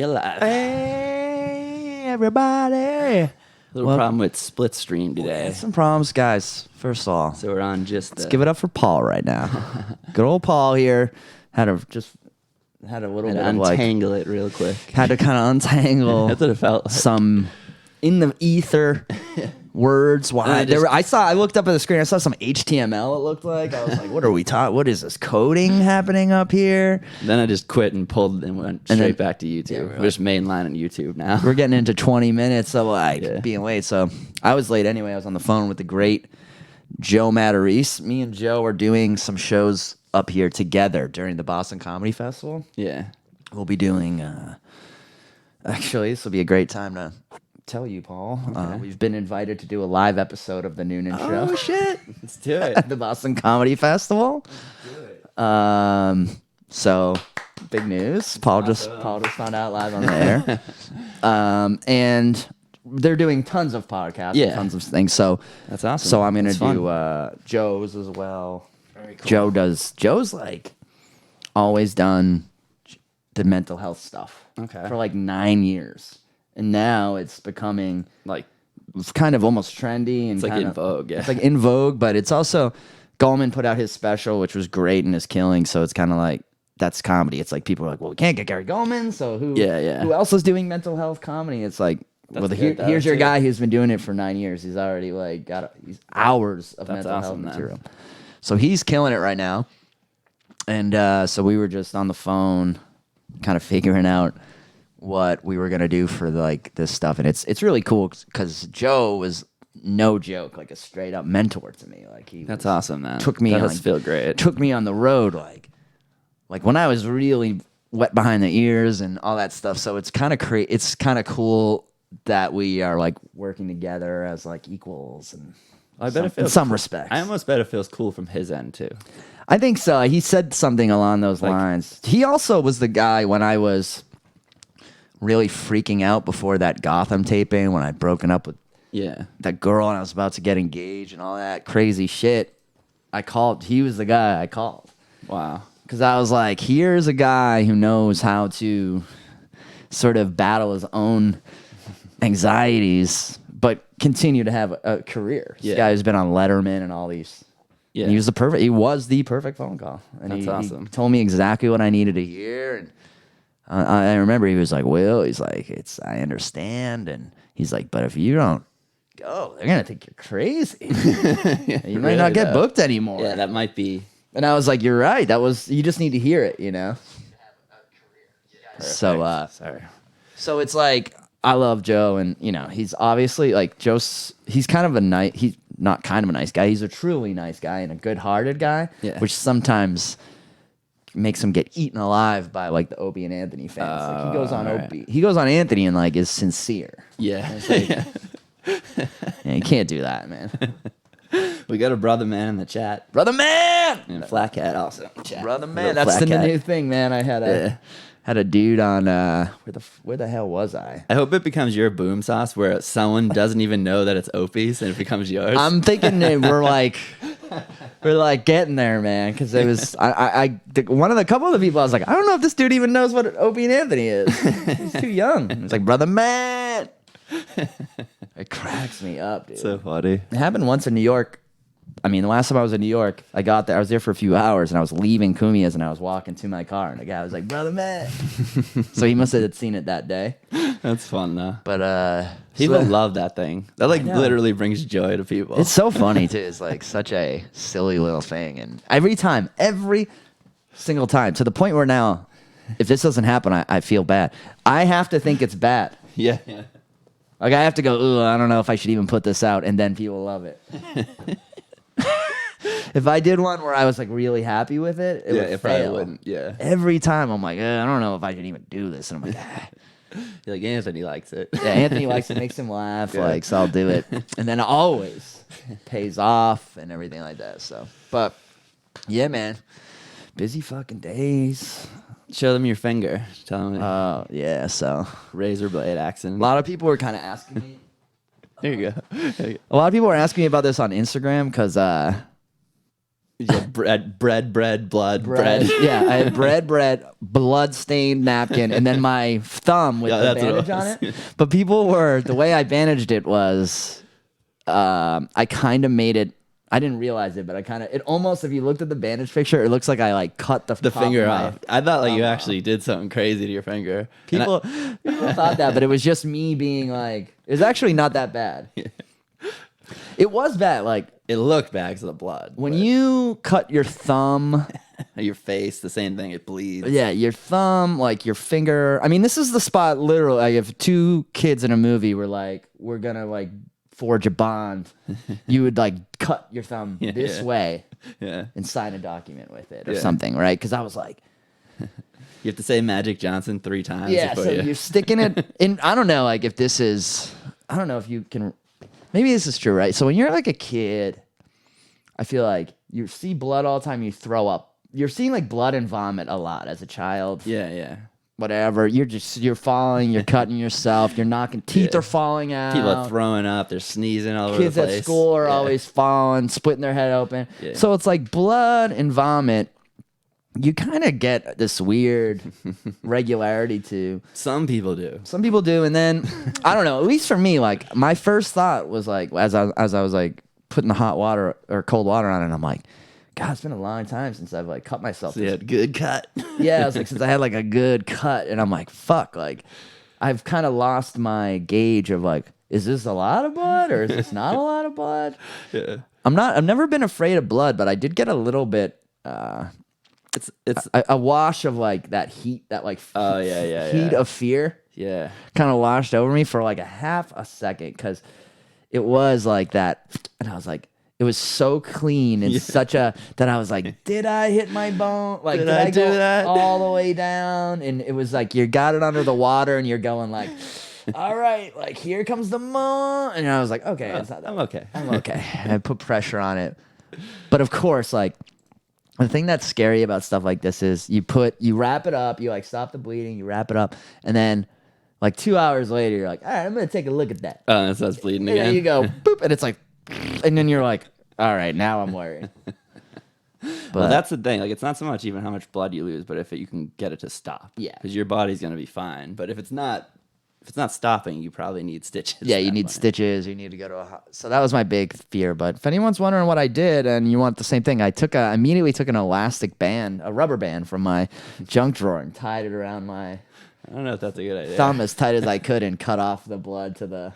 alive. Hey, everybody. Little problem with split stream today. Some problems, guys. First of all, So we're on just let's give it up for Paul right now. Good old Paul here. Had a little bit of untangle it real quick. Had to kind of untangle That's what it felt like. some in the ether words. Why? I looked up at the screen. I saw some HTML. It looked like I was like, "What are we taught? What is this coding happening up here?" Then I just quit and pulled and went straight back to YouTube. We're just mainline on YouTube now. We're getting into 20 minutes of being late. So I was late anyway. I was on the phone with the great Joe Matarese. Me and Joe are doing some shows up here together during the Boston Comedy Festival. Yeah. We'll be doing, actually, this will be a great time to tell you, Paul. Okay. We've been invited to do a live episode of the Noonan Show. Oh, shit. Let's do it. At the Boston Comedy Festival. Let's do it. So big news. Paul just found out live on the air. And they're doing tons of podcasts, and tons of things. So that's awesome. So I'm gonna do Joe's as well. Very cool. Joe's like always done the mental health stuff. Okay. For like 9 years. And now it's becoming like it's kind of almost trendy and it's like in vogue. Yeah. It's like in vogue, but it's also Gallman put out his special, which was great and is killing. So it's kind of like that's comedy. It's like people are like, well, we can't get Gary Gallman, so who else is doing mental health comedy? It's like, here's your guy who's been doing it for 9 years. He's already like got hours of mental health material. So he's killing it right now. And so we were just on the phone, kind of figuring out what we were gonna do for like this stuff, and it's really cool because Joe was no joke, like a straight up mentor to me. Like that's awesome, man. That does feel great. Took me on the road, like when I was really wet behind the ears and all that stuff. So it's kind of it's kind of cool that we are like working together as like equals, and I bet it feels in some respects. I almost bet it feels cool from his end too. I think so. He said something along those lines. He also was the guy when I was really freaking out before that Gotham taping, when I'd broken up with that girl and I was about to get engaged and all that crazy shit. He was the guy I called. Wow. Because I was like, here's a guy who knows how to sort of battle his own anxieties, but continue to have a career. This guy who's been on Letterman and all these. Yeah. And he was the perfect phone call. And that's awesome. He told me exactly what I needed to hear. And I remember he was like, Will, he's like, I understand. And he's like, but if you don't go, they're going to think you're crazy. You might not get booked anymore. Yeah, that might be. And I was like, you're right. You just need to hear it, you know? So, so it's like, I love Joe, and, you know, he's obviously, like, he's kind of he's not kind of a nice guy. He's a truly nice guy and a good-hearted guy, which sometimes makes him get eaten alive by like the Opie and Anthony fans. Like, he goes on Opie. He goes on Anthony and like is sincere. Yeah. You can't do that, man. We got a brother man in the chat. Brother man! And Flat Cat also in the chat. Brother man. That's the new thing, man. I had a dude on where the hell was I? I hope it becomes your boom sauce where someone doesn't even know that it's Opie's and it becomes yours. I'm thinking that we're like getting there, man, because it was couple of the people I was like, I don't know if this dude even knows what Opie and Anthony is. He's too young. It's like, brother man. It cracks me up, dude. So funny. It happened once in New York. I mean, the last time I was in New York, I got there. I was there for a few hours, and I was leaving Kumia's, and I was walking to my car, and the guy was like, "Brother man." So he must have seen it that day. That's fun, though. But people love that thing. That like literally brings joy to people. It's so funny too. It's like such a silly little thing, and every single time, to the point where now, if this doesn't happen, I feel bad. I have to think it's bad. Yeah. Like I have to go, ooh, I don't know if I should even put this out, and then people love it. If I did one where I was like really happy with it, it would fail. Probably wouldn't. Yeah. Every time I'm like, I don't know if I should even do this, and I'm like, You're like, Anthony likes it. Yeah, Anthony likes it, makes him laugh, like, so I'll do it, and then it always pays off and everything like that. So, but yeah, man, busy fucking days. Show them your finger. Tell them. Oh yeah, so razor blade accident. A lot of people were kind of asking me. There you go. A lot of people were asking me about this on Instagram because Yeah, bread, blood, bread. Yeah, I had bread, blood-stained napkin, and then my thumb with the bandage on it. But the way I bandaged it was, I kind of made it. I didn't realize it, but it almost, if you looked at the bandage picture, it looks like I like cut the finger off. I thought like you actually did something crazy to your finger. People thought that, but it was just me being like, it was actually not that bad. Yeah. It was bad. Like, it looked bad because of the blood. When you cut your thumb, your face, the same thing. It bleeds. Yeah, your thumb, like your finger. I mean, this is the spot. Literally, like, if two kids in a movie were like, "We're gonna like forge a bond," you would like cut your thumb this way, and sign a document with it or something, right? Because I was like, you have to say Magic Johnson 3 times. Yeah, so you're sticking it in. I don't know, like if this is. I don't know if you can. Maybe this is true, right? So when you're like a kid, I feel like you see blood all the time, you throw up. You're seeing like blood and vomit a lot as a child. Yeah. Whatever. You're falling, you're cutting yourself, you're knocking, teeth are falling out. People are throwing up, they're sneezing all over the place. Kids at school are always falling, splitting their head open. Yeah. So it's like blood and vomit. You kind of get this weird regularity to. Some people do. And then, I don't know, at least for me, like, my first thought was like, as I was like putting the hot water or cold water on it, I'm like, God, it's been a long time since I've like cut myself. So you had a good cut. Yeah, I was like, since I had like a good cut, and I'm like, fuck, like, I've kind of lost my gauge of like, is this a lot of blood or is this not a lot of blood? Yeah. I've never been afraid of blood, but I did get a little bit, it's a wash of like that heat, that like heat of fear. Yeah. Kind of washed over me for like a half a second because it was like that. And I was like, it was so clean and that I was like, did I hit my bone? Like, did I go that? All the way down? And it was like, you got it under the water and you're going like, all right, like here comes the moon. And I was like, okay, it's not that. I'm okay. And I put pressure on it. But of course, like, the thing that's scary about stuff like this is you wrap it up, you like stop the bleeding, you wrap it up, and then like 2 hours later, you're like, all right, I'm going to take a look at that. Oh, and so it's bleeding and again. And you go, boop, and it's like, and then you're like, all right, now I'm worried. Well, that's the thing. Like, it's not so much even how much blood you lose, but if you can get it to stop. Yeah. Because your body's going to be fine. But if it's not stopping, you probably need stitches. Yeah, you need stitches. You need to go to a. So that was my big fear. But if anyone's wondering what I did, and you want the same thing, I immediately took an elastic band, a rubber band from my junk drawer, and tied it around my. I don't know if that's a good idea. Thumb as tight as I could, and cut off the blood to the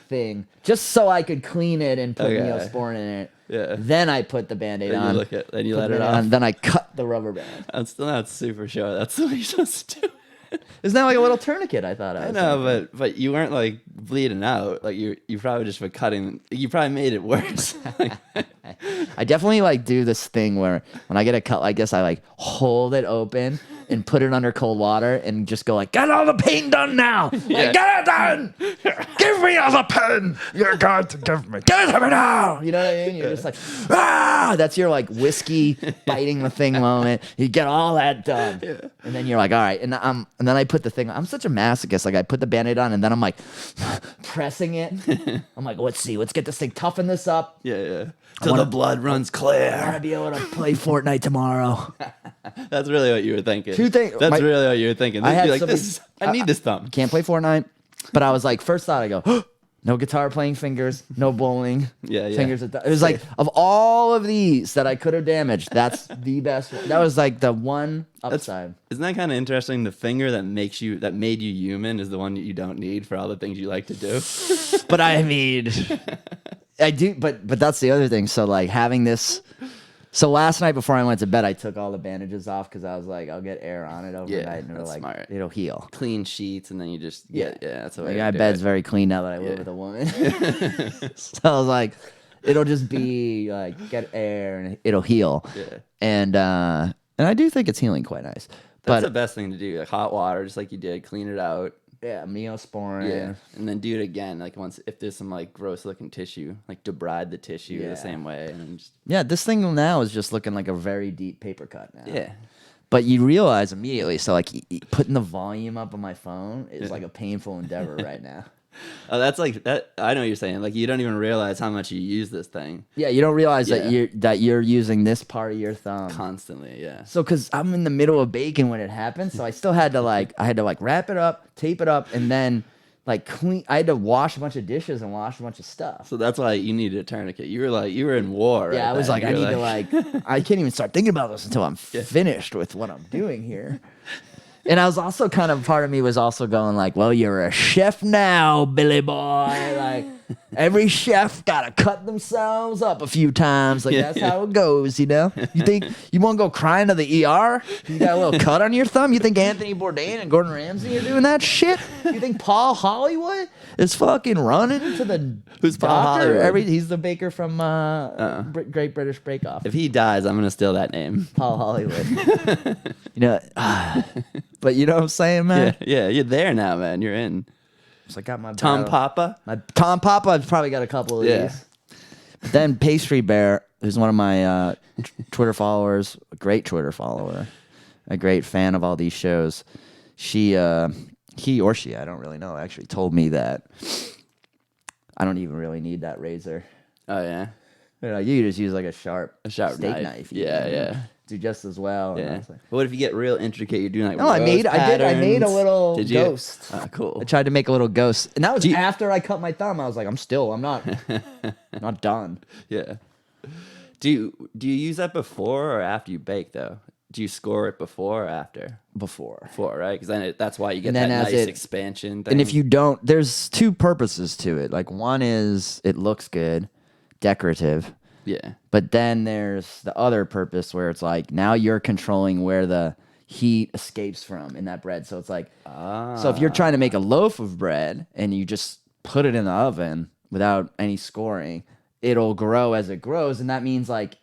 thing, just so I could clean it and put Neosporin in it. Yeah. Then I put the Band-Aid on. Then you let it off. Then I cut the rubber band. I'm still not super sure that's the way you're supposed to do it. Isn't that like a little tourniquet? I thought I know, but you weren't like bleeding out. Like you probably just were cutting. You probably made it worse. I definitely like do this thing where when I get a cut like this, I like hold it open and put it under cold water and just go like, get all the pain done now. Like, get it done. Give me all the pain you're going to give me. Give it to me now. You know what I mean? You're just like, ah. That's your like whiskey biting the thing moment. You get all that done, and then you're like, all right. And then I put the thing. I'm such a masochist. Like I put the Band-Aid on, and then I'm like pressing it. I'm like, let's get this thing, toughen this up. Yeah. Till the blood runs clear. I want to be able to play Fortnite tomorrow. That's really what you were thinking. Two things. That's really what you were thinking. I need this thumb. Can't play Fortnite, but I was like, first thought, I go, no guitar playing fingers, no bowling. Fingers. It was like, of all of these that I could have damaged, that's the best one. That was like the one upside. Isn't that kind of interesting? The finger that made you human is the one that you don't need for all the things you like to do. But I mean, I do. But that's the other thing. So like having this. So last night before I went to bed, I took all the bandages off because I was like, I'll get air on it overnight, and it'll heal. Clean sheets, and then you just that's the way. My bed's very clean now that I live with a woman. So I was like, it'll just be like get air and it'll heal. Yeah. And I do think it's healing quite nice. That's the best thing to do. Like hot water, just like you did, clean it out. Yeah, Neosporin. Yeah, and then do it again. Like if there's some like gross looking tissue, like debride the tissue the same way, and then just this thing now is just looking like a very deep paper cut now. Yeah, but you realize immediately. So like putting the volume up on my phone is like a painful endeavor right now. Oh, that's like that. I know what you're saying. Like, you don't even realize how much you use this thing. Yeah, you don't realize that you're using this part of your thumb Constantly, yeah. So, because I'm in the middle of baking when it happened, so I still had to wrap it up, tape it up, and then like clean. I had to wash a bunch of dishes and wash a bunch of stuff. So that's why you needed a tourniquet. You were in war. Yeah, right I was then. like, I can't even start thinking about this until I'm finished with what I'm doing here. And I was also part of me was also going like, well, you're a chef now, Billy boy. Like, every chef got to cut themselves up a few times. Like, that's how it goes, you know? You think you want to go crying to the ER? You got a little cut on your thumb? You think Anthony Bourdain and Gordon Ramsay are doing that shit? You think Paul Hollywood is fucking running to the Who's Paul Hollywood? He's the baker from Great British Bake Off. If he dies, I'm going to steal that name. Paul Hollywood. You know, but you know what I'm saying, man? Yeah, you're there now, man. You're in. So I got my Tom Papa. My Tom Papa. I've probably got a couple of these. But then Pastry Bear, who's one of my Twitter followers, a great Twitter follower, a great fan of all these shows. He or she, I don't really know, actually told me that I don't even really need that razor. Oh yeah. You know, you just use like a sharp steak knife. Yeah. Do just as well. Yeah. But what if you get real intricate? You're doing like I made a little ghost. Oh, cool. I tried to make a little ghost, and that was after I cut my thumb. I was like, I'm not done. Yeah. Do you use that before or after you bake though? Do you score it before or after? Before, right? Because then that's why you get that nice expansion thing. And if you don't, there's two purposes to it. Like, one is it looks good, decorative. Yeah. But then there's the other purpose where it's like now you're controlling where the heat escapes from in that bread. So it's like, so if you're trying to make a loaf of bread and you just put it in the oven without any scoring, it'll grow as it grows. And that means like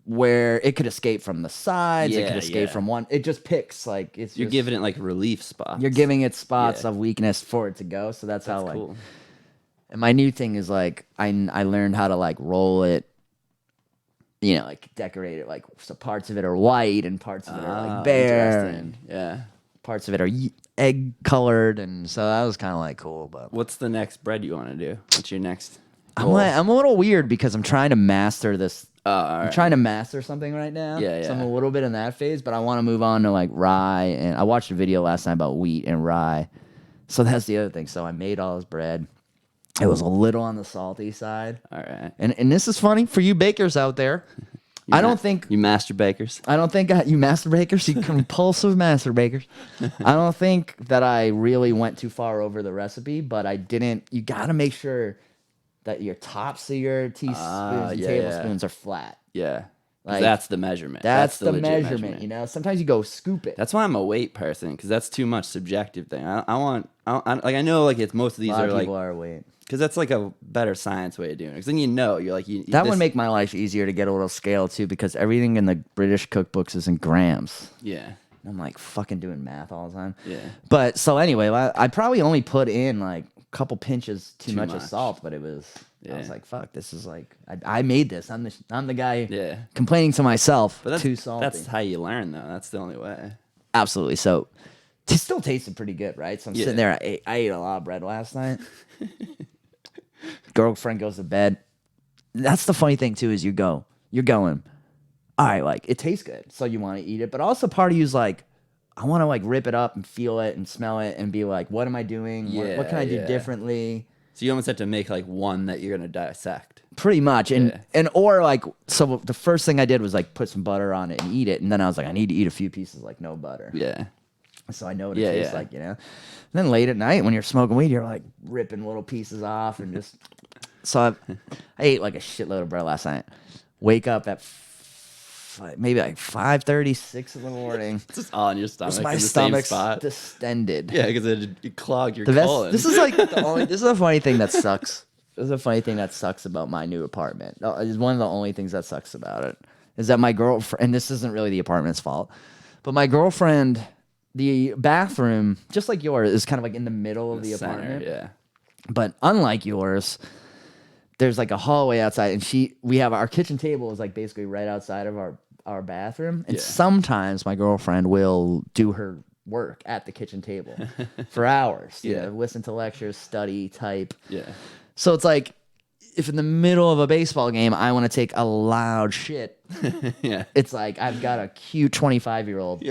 where it could escape from the sides, it could escape from one. It just picks like you're giving it like relief spots. You're giving it spots of weakness for it to go. So that's how like. Cool. And my new thing is like I learned how to like roll it. You know, like decorate it, like so parts of it are white and parts of it are like bare, and parts of it are egg colored, and so that was kind of like cool. But what's the next bread you want to do? What's your next goal? I'm a little weird because I'm trying to master this. I'm trying to master something right now. Yeah. So I'm a little bit in that phase, but I want to move on to like rye, and I watched a video last night about wheat and rye. So that's the other thing. So I made all this bread. It was a little on the salty side. All right. And this is funny for you bakers out there. I don't think... You master bakers? I don't think... You master bakers? You compulsive master bakers. I don't think that I really went too far over the recipe, but I didn't... You got to make sure that your tops of your teaspoons and tablespoons are flat. Yeah. Like, that's the measurement. That's the measurement, you know? Sometimes you go scoop it. That's why I'm a weight person, because that's too much subjective thing. I know like it's most of these a lot are of like... people are weight. Because that's like a better science way of doing it. Because then you're like... That would make my life easier to get a little scale, too, because everything in the British cookbooks is in grams. Yeah. I'm like fucking doing math all the time. Yeah. But so anyway, I probably only put in like a couple pinches too much of salt, but it was... I was like, fuck, this is like... I made this. I'm the guy complaining to myself. But too salty. That's how you learn, though. That's the only way. Absolutely. So it still tasted pretty good, right? So I'm sitting there. I ate a lot of bread last night. Girlfriend goes to bed. That's the funny thing too, is you're going, all right, like it tastes good, so you want to eat it, but also part of you's like, I want to like rip it up and feel it and smell it and be like, what am I doing? What can I do differently? So you almost have to make like one that you're gonna dissect. Pretty much, and or like, so the first thing I did was like put some butter on it and eat it, and then I was like, I need to eat a few pieces like no butter. Yeah. So I know what it tastes like, you know. And then late at night when you're smoking weed, you're like ripping little pieces off and just. So I ate like a shitload of bread last night. Wake up at maybe like 5:30, 6 in the morning. It's just all in your stomach. My stomach's distended. Yeah, because it clogged your colon. This is like this is a funny thing that sucks. This is a funny thing that sucks about my new apartment. It's one of the only things that sucks about it is that my girlfriend, and this isn't really the apartment's fault, but my girlfriend. The bathroom, just like yours, is kind of like in the middle of the apartment. Yeah. But unlike yours, there's like a hallway outside, and we have our kitchen table is like basically right outside of our bathroom. And sometimes my girlfriend will do her work at the kitchen table for hours. You know, listen to lectures, study, type. Yeah. So it's like, if in the middle of a baseball game I want to take a loud shit, it's like I've got a cute 25-year-old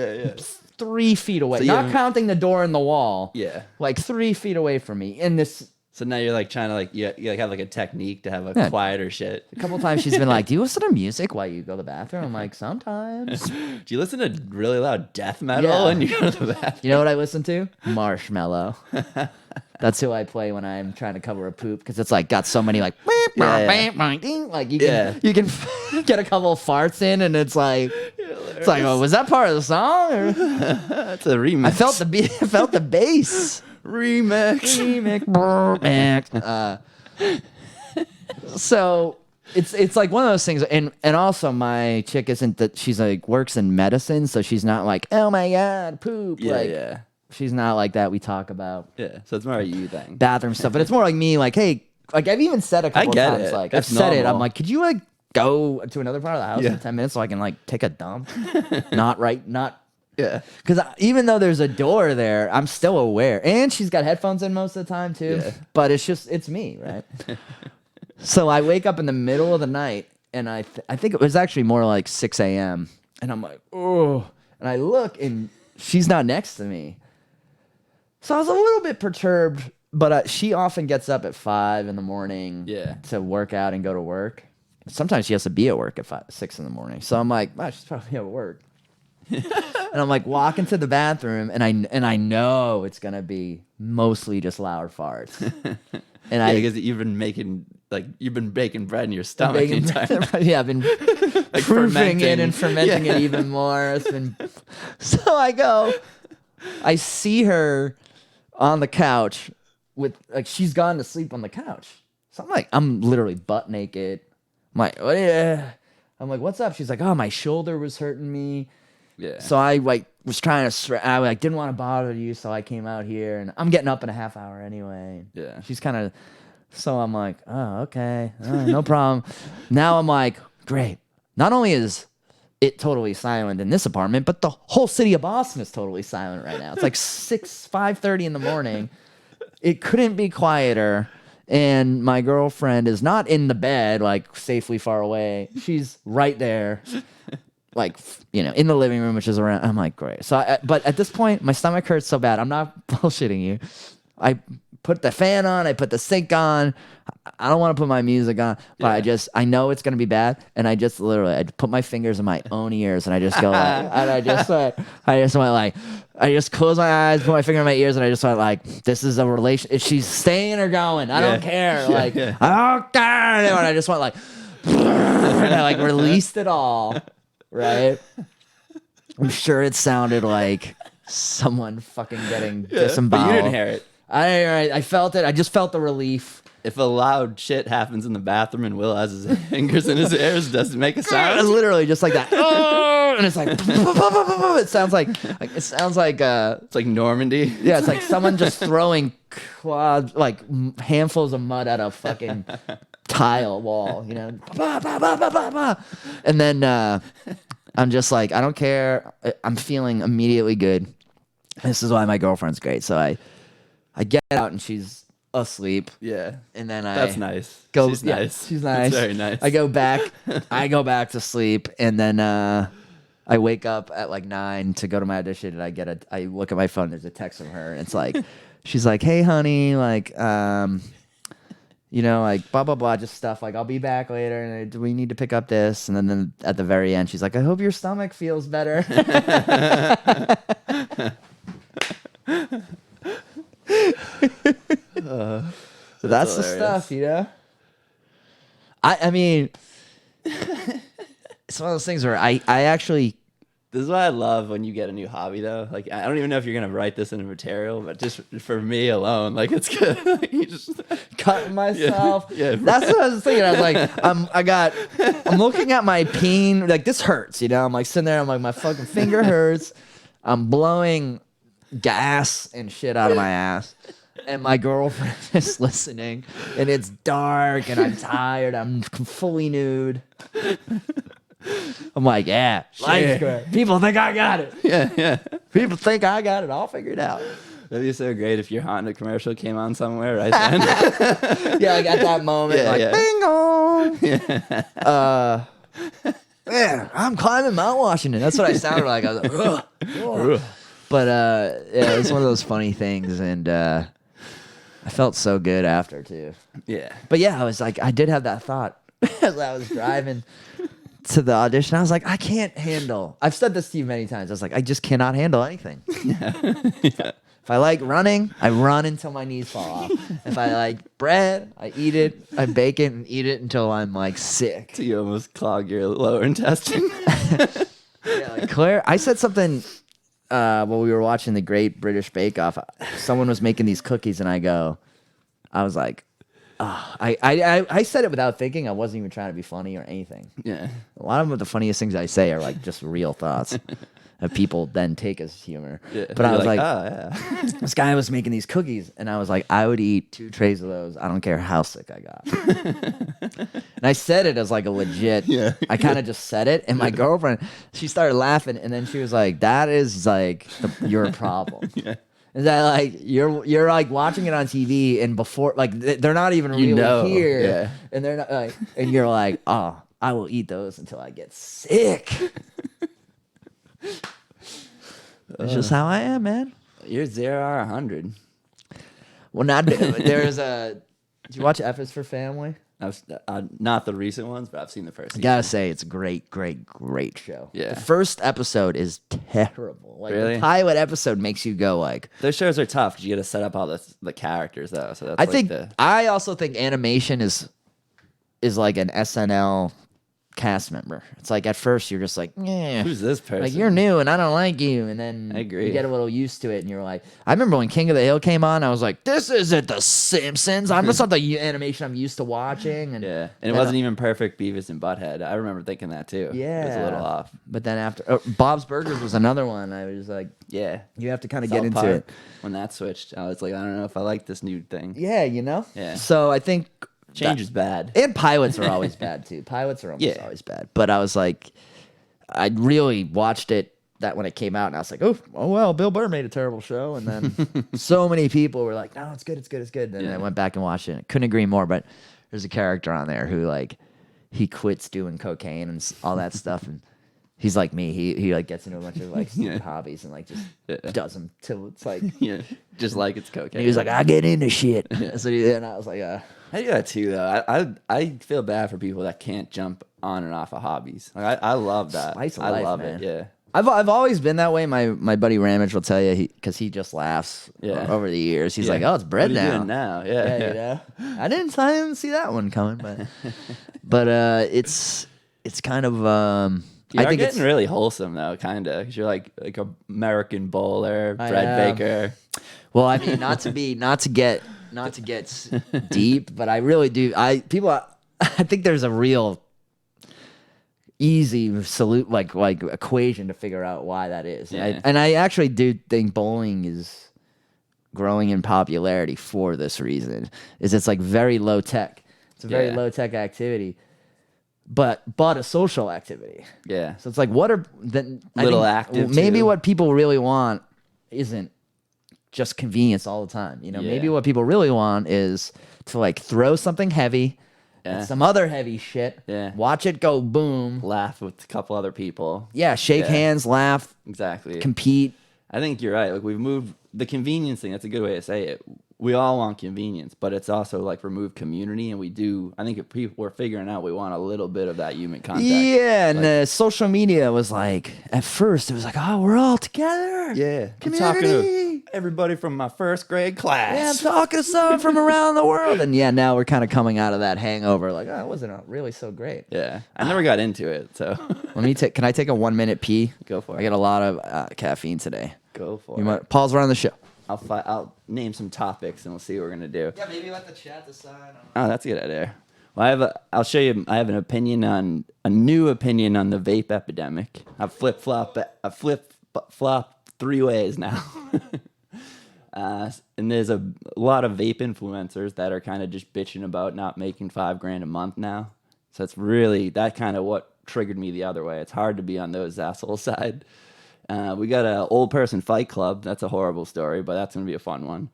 3 feet away, so not counting the door and the wall, like 3 feet away from me in this. So now you're like trying to like you like have like a technique to have a quieter shit. A couple times she's been like, "Do you listen to music while you go to the bathroom?" I'm like, "Sometimes." Do you listen to really loud death metal when you go to the bathroom? You know what I listen to? Marshmello. That's who I play when I'm trying to cover a poop, because it's like got so many like like you can get a couple of farts in, and it's like oh, was that part of the song? Or? That's a remix. I felt the I felt the bass. Remix. So it's like one of those things, and also my chick isn't that, she's like works in medicine, so she's not like, oh my god, poop. She's not like that. We talk about so it's more a you thing, bathroom stuff, but it's more like me, like, hey, like I've even said a couple times, it. like I've said it, I'm like, could you like go to another part of the house in 10 minutes so I can like take a dump? Because even though there's a door there, I'm still aware. And she's got headphones in most of the time, too. But it's me, right? So I wake up in the middle of the night, and I think it was actually more like 6 a.m. And I'm like, oh. And I look, and she's not next to me. So I was a little bit perturbed, but she often gets up at 5 in the morning to work out and go to work. Sometimes she has to be at work at 6 in the morning. So I'm like, wow, she's probably at work. And I'm like walking to the bathroom, and I know it's gonna be mostly just loud farts. And because you've been baking bread in your stomach the entire time. I've been like proofing it and fermenting it even more. It's been so I see her on the couch with like she's gone to sleep on the couch. So I'm literally butt naked. I'm like, oh, yeah. I'm like, what's up? She's like, oh, my shoulder was hurting me. Yeah. So I like was trying to I like didn't want to bother you, so I came out here, and I'm getting up in a half hour anyway. Yeah. She's kind of, so I'm like, oh, okay, no problem. Now I'm like, great. Not only is it totally silent in this apartment, but the whole city of Boston is totally silent right now. It's like 5:30 in the morning. It couldn't be quieter. And my girlfriend is not in the bed, like safely far away. She's right there, like, you know, in the living room, which is around. I'm like, great. So, but at this point, my stomach hurts so bad. I'm not bullshitting you. I put the fan on. I put the sink on. I don't want to put my music on, but I know it's going to be bad. And I just put my fingers in my own ears, and I just go like, and I just went like, I just close my eyes, put my finger in my ears, and I just went like, this is a relation. Is she staying or going? I don't care. I don't care. And I just went like, and I like released it all. Right? I'm sure it sounded like someone fucking getting disemboweled. But you didn't hear it. I felt it. I just felt the relief. If a loud shit happens in the bathroom and Will has his fingers in his ears, does it make a sound? It's literally just like that. And it's like, it sounds like it's like Normandy. Yeah, it's like someone just throwing handfuls of mud at a fucking tile wall, you know. And then I'm just like, I don't care. I'm feeling immediately good. This is why my girlfriend's great. So I get out, and she's asleep. Yeah. And then that's nice. She's nice. She's nice. That's very nice. I go back to sleep, and then I wake up at like 9 to go to my audition, and I look at my phone, there's a text from her, and it's like, she's like, hey honey, like you know, like blah blah blah, just stuff like, I'll be back later, and we need to pick up this. And then at the very end, she's like, I hope your stomach feels better. So that's the stuff, you know. I mean, it's one of those things where I actually. This is what I love when you get a new hobby, though. Like, I don't even know if you're gonna write this in a material, but just for me alone, like, it's good. Like, you just cutting myself. Yeah, that's what I was thinking. I was like, I'm looking at my peen. Like, this hurts, you know. I'm like sitting there. I'm like, my fucking finger hurts. I'm blowing gas and shit out of my ass, and my girlfriend is listening, and it's dark, and I'm tired. I'm fully nude. I'm like, yeah, life's good. People think I got it. Yeah. People think I got it all figured out. That'd be so great if your Honda commercial came on somewhere right then. Yeah, like at that moment, bingo. Man, I'm climbing Mount Washington. That's what I sounded like. I was like, ugh, ugh. But yeah, it's one of those funny things, and I felt so good after too. Yeah. But yeah, I was like, I did have that thought as I was driving to the audition. I was like, I can't handle. I've said this to you many times. I was like, I just cannot handle anything. Yeah. If I like running, I run until my knees fall off. If I like bread, I eat it. I bake it and eat it until I'm like sick. So you almost clog your lower intestine. Yeah, like Claire, I said something while we were watching the Great British Bake Off. Someone was making these cookies, and I was like, oh, I said it without thinking. I wasn't even trying to be funny or anything. Yeah. A lot of the funniest things I say are like just real thoughts that people then take as humor. Yeah. But I was like, oh, yeah. this guy was making these cookies, and I was like, I would eat 2 trays of those. I don't care how sick I got. And I said it as like a legit. Yeah. I kind of just said it, and my girlfriend, she started laughing, and then she was like, "That is like your problem." Yeah. Is that like you're like watching it on TV, and before like they're not even really here, yeah. and they're not like, and you're like, oh, I will eat those until I get sick. It's just how I am, man. You're 0 or 100. Well, not there's a. Did you watch F is for Family? I've not the recent ones, but I've seen the first season. I gotta say, it's a great, great, great show. Yeah. The first episode is terrible. Like really? The pilot episode makes you go like. Those shows are tough because you got to set up all the characters though. So that's I also think animation is like an SNL cast member. It's like at first you're just like, yeah, who's this person? Like you're new and I don't like you, and then I agree. You get a little used to it, and you're like, I remember when King of the Hill came on, I was like, this isn't The Simpsons. I'm just not the animation I'm used to watching. And yeah, and it wasn't even perfect Beavis and Butthead. I remember thinking that too. Yeah, it was a little off. But then after Bob's Burgers was another one. I was like, yeah, you have to kind of get into it. When that switched, I was like, I don't know if I like this new thing. Yeah, you know. Yeah. So I think. Change is bad. And pilots are always bad, too. Pilots are almost always bad. But I was like, I really watched it that when it came out, and I was like, oh well, Bill Burr made a terrible show. And then so many people were like, no, it's good, it's good, it's good. And then I went back and watched it. Couldn't agree more. But there's a character on there who, like, he quits doing cocaine and all that stuff. And he's like me. He like gets into a bunch of like stupid hobbies and like just does them till it's like just like it's cocaine. He was like, I get into shit. So and I was like, I do that too, though. I feel bad for people that can't jump on and off of hobbies. Like I love that. Spice of I life, love man. it. Yeah. I've always been that way. My buddy Ramage will tell you because he just laughs over the years. He's like, oh, it's bread what are you now. doing now. Yeah. You know? I didn't see that one coming, but it's kind of. I think it's really wholesome though, kind of, because you're like a American bowler, bread baker. Well, I mean, not to get deep, but I really do. I think there's a real easy like equation to figure out why that is. Yeah. And I actually do think bowling is growing in popularity for this reason. It's like very low tech. It's a very low tech activity. But a social activity. Yeah. So it's like, what are then active? Maybe too. what people really want isn't just convenience all the time. You know, maybe what people really want is to like throw something heavy and some other heavy shit. Yeah. Watch it go boom. Laugh with a couple other people. Yeah. Shake hands, laugh. Exactly. Compete. I think you're right. Like we've moved the convenience thing. That's a good way to say it. We all want convenience, but it's also like remove community, and we do. I think if people we're figuring out we want a little bit of that human contact. Yeah, and social media was like at first it was like, oh, we're all together. Yeah, community. I'm talking to everybody from my first grade class. Yeah, I'm talking to someone from around the world, and now we're kind of coming out of that hangover. Like, oh, it wasn't really so great. Yeah, I never got into it. So let me take. Can I take a 1 minute pee? Go for it. I got a lot of caffeine today. Go for it. Paul's running the show. I'll name some topics and we'll see what we're gonna do. Yeah, maybe let the chat decide. Oh, that's a good idea. Well, I'll show you. I have a new opinion on the vape epidemic. I've flip flop 3 ways now. And there's a lot of vape influencers that are kind of just bitching about not making $5,000 a month now. So it's really that kind of what triggered me the other way. It's hard to be on those asshole side. We got a old person fight club. That's a horrible story, but that's gonna be a fun one.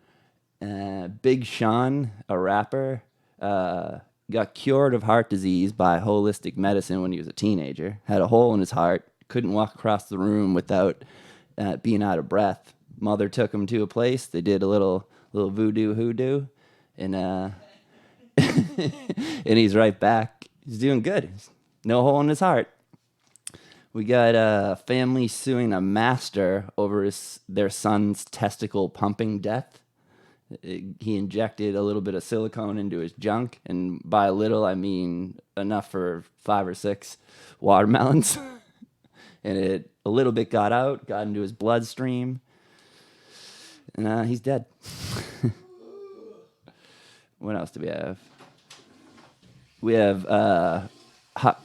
Big Sean, a rapper, got cured of heart disease by holistic medicine when he was a teenager. Had a hole in his heart. Couldn't walk across the room without being out of breath. Mother took him to a place. They did a little voodoo hoodoo, and and he's right back. He's doing good. No hole in his heart. We got a family suing a master over their son's testicle pumping death. He injected a little bit of silicone into his junk, and by a little, I mean enough for 5 or 6 watermelons. And a little bit got into his bloodstream, and he's dead. What else do we have? We have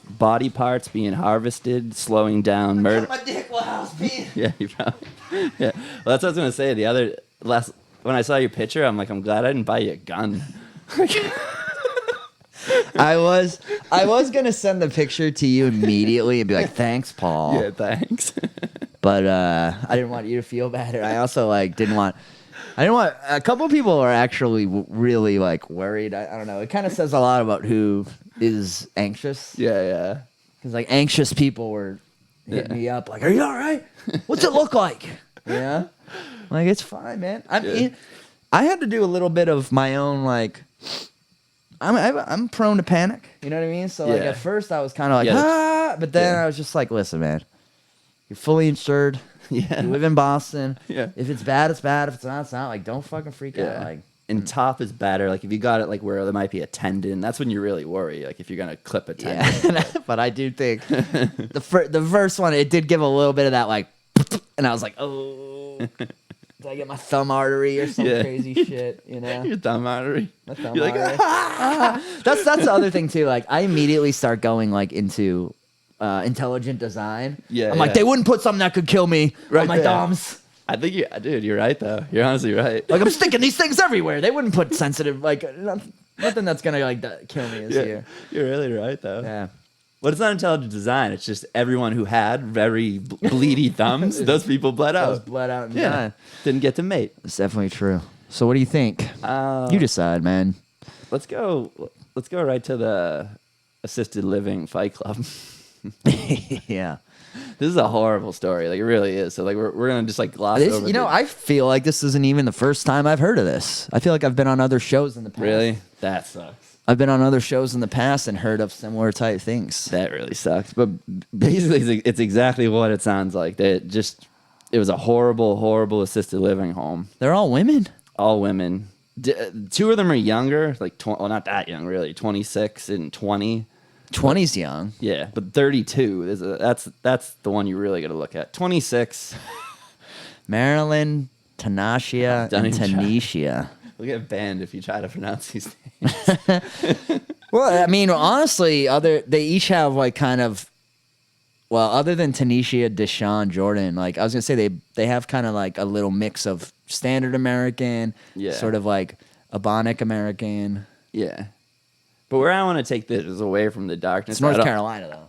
body parts being harvested, slowing down murder. My dick will house me. Yeah, you probably. Yeah, well, that's what I was gonna say. When I saw your picture, I'm like, I'm glad I didn't buy you a gun. I was gonna send the picture to you immediately and be like, "Thanks, Paul." Yeah, thanks. But I didn't want you to feel bad. I also didn't want. A couple of people are actually really worried. I don't know. It kind of says a lot about who is anxious. Yeah. Because anxious people were hitting me up like, "Are you all right? What's it look like?" Yeah. It's fine, man. I had to do a little bit of my own I'm prone to panic. You know what I mean? So at first I was kind of but then I was just like, listen, man, you're fully insured. Yeah. You live in Boston. Yeah. If it's bad, it's bad. If it's not, it's not. Don't fucking freak out. And top is better. If you got it where there might be a tendon, that's when you really worry. If you're gonna clip a tendon. Yeah. But I do think the first one, it did give a little bit of that and I was like, oh, did I get my thumb artery or some crazy shit? You know, your thumb artery. My thumb you're artery. That's the other thing too. I immediately start going into intelligent design. Yeah, I'm like, they wouldn't put something that could kill me on my thumbs. I think you're right though. You're honestly right. I'm sticking these things everywhere. They wouldn't put sensitive nothing that's gonna kill me is here. You're really right though. Yeah. But it's not intelligent design. It's just everyone who had very bleedy thumbs, those people bled out. Those bled out and died. Didn't get to mate. It's definitely true. So what do you think? You decide, man. Let's go right to the assisted living fight club. Yeah. This is a horrible story. It really is. So we're gonna just gloss over. I feel like this isn't even the first time I've heard of this. I feel like I've been on other shows in the past. Really? That sucks. I've been on other shows in the past and heard of similar type things. That really sucks. But basically, it's exactly what it sounds like. It was a horrible, horrible assisted living home. They're all women. All women. 2 of them are younger, not that young, really. 26 and 20. 20's young. Yeah, but 32 that's the one you really got to look at. 26. Marilyn, Tanashia, and Tanisha. We'll get banned if you try to pronounce these names. Well, I mean, honestly, they each have other than Tanisha, Deshaun, Jordan, I was gonna say they have kind of a little mix of standard American, sort of Ebonic American. Yeah. But where I want to take this is away from the darkness. It's North Carolina, though.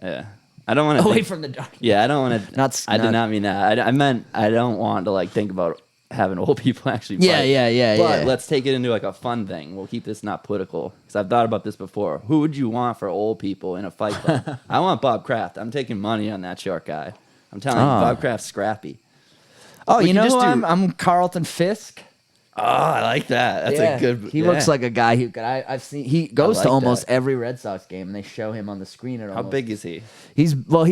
Yeah. I don't want to away from the darkness. Yeah, I don't want to. I did not mean that. I meant I don't want to think about having old people actually fight. Yeah. But let's take it into a fun thing. We'll keep this not political because I've thought about this before. Who would you want for old people in a fight club? I want Bob Kraft. I'm taking money on that short guy. I'm telling you, Bob Kraft's scrappy. Oh, you know who I'm Carlton Fisk. Oh, I like that. That's a good. He looks like a guy who could. I've seen. He goes to almost every Red Sox game, and they show him on the screen. How big is he? He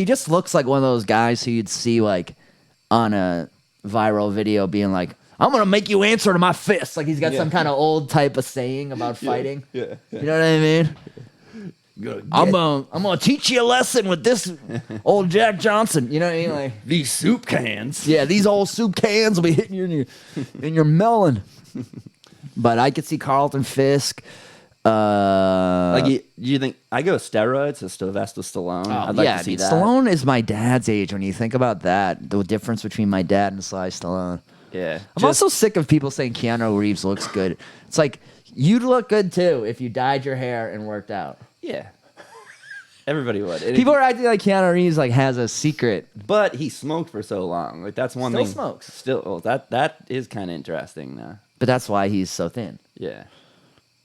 just looks like one of those guys who you'd see on a viral video, being like, "I'm gonna make you answer to my fist." He's got some kind of old type of saying about fighting. Yeah. You know what I mean? I'm gonna teach you a lesson with this old Jack Johnson. You know what I mean? These soup cans. Yeah, these old soup cans will be hitting you in your melon. But I could see Carlton Fisk. Do you think I go steroids to Sylvester Stallone? I'd like to see that. Stallone is my dad's age. When you think about that, the difference between my dad and Sly Stallone. Yeah, I'm also sick of people saying Keanu Reeves looks good. It's you'd look good too if you dyed your hair and worked out. Yeah. Everybody would. And People are acting like Keanu Reeves like has a secret. But he smoked for so long. Like that's one Still thing. smokes. Still, well, that is kind of interesting now. But that's why he's so thin. Yeah.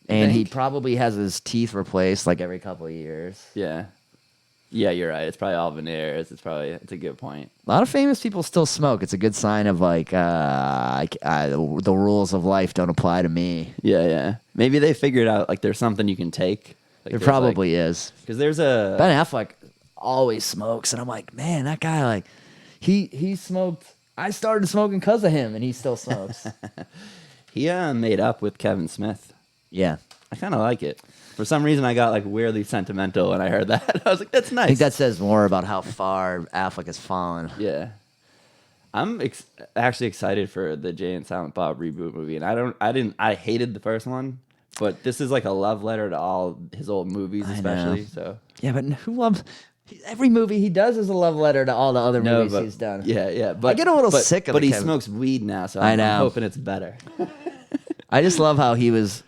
And he probably has his teeth replaced like every couple of years. Yeah. Yeah, you're right. It's probably all veneers. It's a good point. A lot of famous people still smoke. It's a good sign of like the rules of life don't apply to me. Yeah, yeah. Maybe they figured out like there's something you can take. Like, There probably is. Because there's a Ben Affleck always smokes, and I'm like, man, that guy like he smoked. I started smoking because of him, and he still smokes. He made up with Kevin Smith. Yeah, I kind of like it. For some reason, I got like weirdly sentimental when I heard that. I was like, "That's nice." I think that says more about how far Affleck has fallen. Yeah, I'm actually excited for the Jay and Silent Bob reboot movie, and I hated the first one, but this is like a love letter to all his old movies, especially. So yeah, but who loves? Every movie he does is a love letter to all the other movies he's done. Yeah, yeah. But I get a little sick of it. But he smokes weed now, so I'm hoping it's better. I just love how he was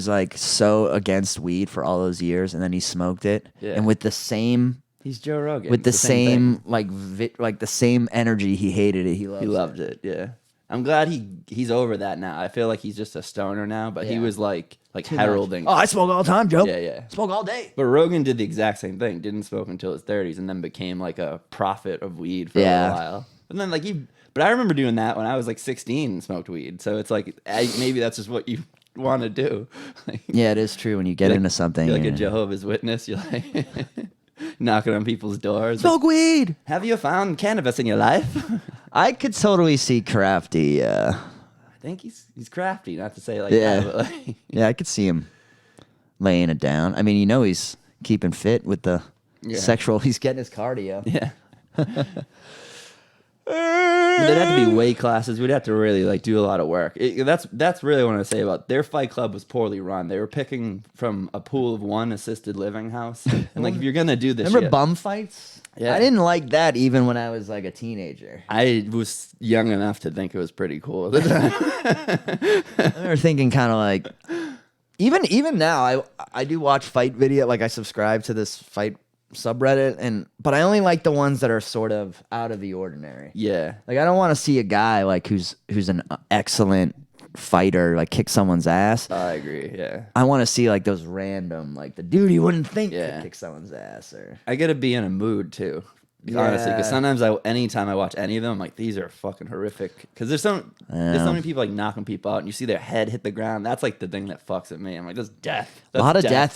like so against weed for all those years, and then he smoked it, and with the same. He's Joe Rogan. With the same like the same energy he hated it. He loved it. Yeah. I'm glad he's over that now. I feel like he's just a stoner now, but he was like heralding. Oh, I smoke all the time, Joe. Yeah, yeah. Smoke all day. But Rogan did the exact same thing. Didn't smoke until his 30s, and then became like a prophet of weed for a little while. And then like but I remember doing that when I was like 16 and smoked weed. So it's like maybe that's just what you want to do. Like, yeah, it is true when you get into something. You're like a Jehovah's Witness. You're like knocking on people's doors. Smoke weed. Have you found cannabis in your life? I could totally see Crafty. I think he's crafty, not to say like that, but like yeah, I could see him laying it down. I mean, he's keeping fit with the sexual. He's getting his cardio. Yeah. There'd have to be weight classes. We'd have to really like do a lot of work. That's really what I say about their fight club was poorly run. They were picking from a pool of one assisted living house, and like if you're gonna do this, remember bum fights? Yeah, I didn't like that even when I was like a teenager. I was young enough to think it was pretty cool at the time. I remember thinking kind of like, even now, I do watch fight video. Like I subscribe to this fight subreddit, but I only like the ones that are sort of out of the ordinary. Yeah, like I don't want to see a guy like who's an excellent fighter like kick someone's ass. I agree. Yeah, I want to see like those random like the dude you wouldn't think could kick someone's ass. Or I gotta be in a mood too. Honestly, because sometimes anytime I watch any of them, I'm like, these are fucking horrific. Because there's so many people like knocking people out, and you see their head hit the ground. That's like the thing that fucks with me. I'm like, that's death. That's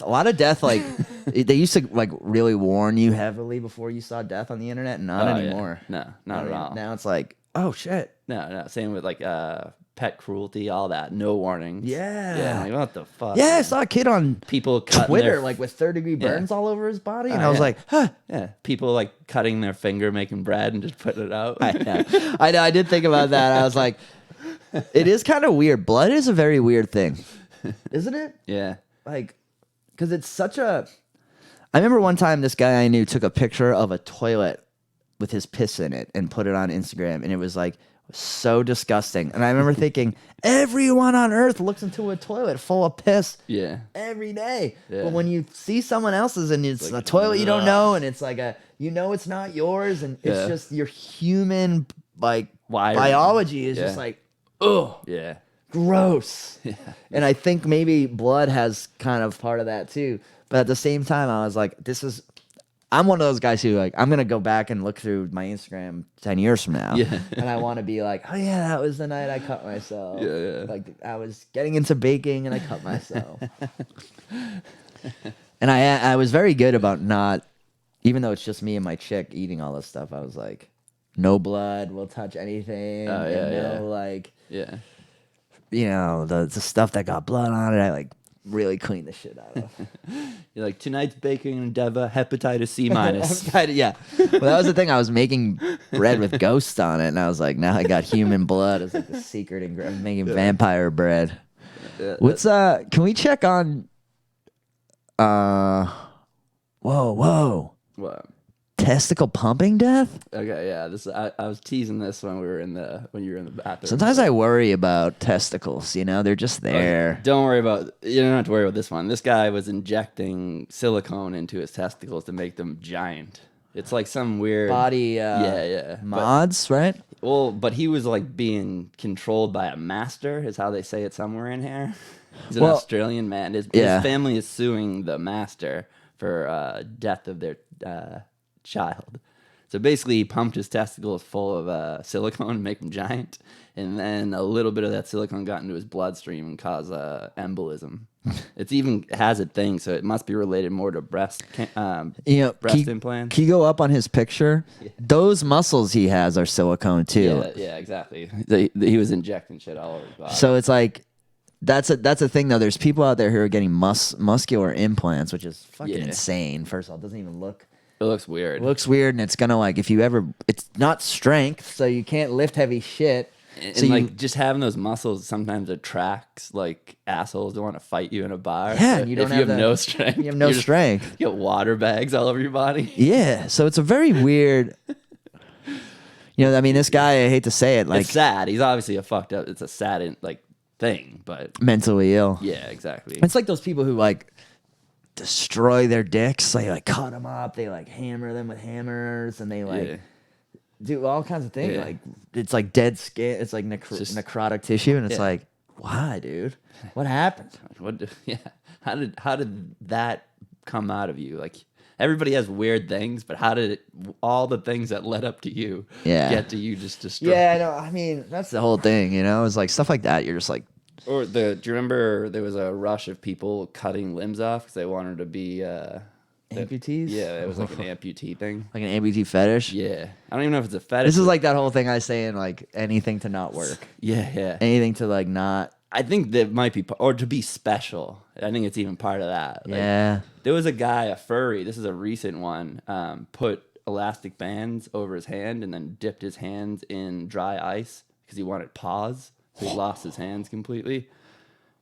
a lot of death. Like they used to like really warn you heavily before you saw death on the internet. Not anymore. Yeah. No, not at all. Now it's like, oh shit. No. Same with like pet cruelty, all that. No warnings. Yeah. Like, what the fuck? Yeah, I saw a kid on people Twitter like with third-degree burns all over his body, and I was like, huh. Yeah, people like cutting their finger, making bread, and just putting it out. I know. I did think about that. I was like, it is kind of weird. Blood is a very weird thing, isn't it? Yeah. Like, because it's such a. I remember one time this guy I knew took a picture of a toilet with his piss in it and put it on Instagram, and it was like so disgusting. And I remember thinking, everyone on earth looks into a toilet full of piss every day. But when you see someone else's and it's like, a toilet you don't know, and it's like it's not yours, and it's just your human like biology is just like, oh yeah, gross. And I think maybe blood has kind of part of that too. But at the same time, I was like, I'm one of those guys who like I'm gonna go back and look through my Instagram 10 years from now, and I want to be like, oh yeah, that was the night I cut myself. Like I was getting into baking and I cut myself. And I was very good about not, even though it's just me and my chick eating all this stuff. I was like, no blood will touch anything. Like the stuff that got blood on it, I like really clean the shit out of. You're like, tonight's baking endeavor, hepatitis C minus. Yeah. Well, that was the thing. I was making bread with ghosts on it, and I was like, now I got human blood as like the secret ingredient. I'm making vampire bread. What's can we check on whoa. What? Testicle pumping death? Okay, yeah. I was teasing this when you were in the bathroom. Sometimes I worry about testicles, they're just there. You don't have to worry about this one. This guy was injecting silicone into his testicles to make them giant. It's like some weird body mods, right? Well, but he was like being controlled by a master, is how they say it somewhere in here. He's an Australian man. His family is suing the master for death of their child. So basically, he pumped his testicles full of silicone to make them giant, and then a little bit of that silicone got into his bloodstream and caused embolism. It even has a thing, so it must be related more to breast implants. Can you go up on his picture? Yeah. Those muscles he has are silicone too. Yeah, exactly. He was injecting shit all over his body. So it's like that's a thing though. There's people out there who are getting muscular implants, which is fucking insane. First of all, it doesn't even look. It looks weird. It looks weird, and it's gonna it's not strength, so you can't lift heavy shit. And so just having those muscles sometimes attracts like assholes that want to fight you in a bar. Yeah, and you have no strength. You have no strength. You get water bags all over your body. Yeah, so it's a very weird. This guy, I hate to say it, it's sad. He's obviously a fucked up. It's a sad thing, but mentally ill. Yeah, exactly. It's like those people who destroy their dicks. They cut them up. They hammer them with hammers, and they do all kinds of things. Yeah. It's like dead skin. It's like necrotic tissue, and it's like, why, dude? What happened? How did that come out of you? Like, everybody has weird things, but how did all the things that led up to you get to you just destroy? Yeah, I know. I mean, that's the whole thing. It's like stuff like that. You're just like. Or do you remember there was a rush of people cutting limbs off because they wanted to be amputees? Yeah, it was like an amputee thing. Like an amputee fetish? Yeah. I don't even know if it's a fetish. This is like that whole thing I say in anything to not work. Yeah. Anything to not. I think that might be, or to be special. I think it's even part of that. Yeah. There was a guy, a furry, this is a recent one, put elastic bands over his hand and then dipped his hands in dry ice because he wanted paws. So he lost his hands completely.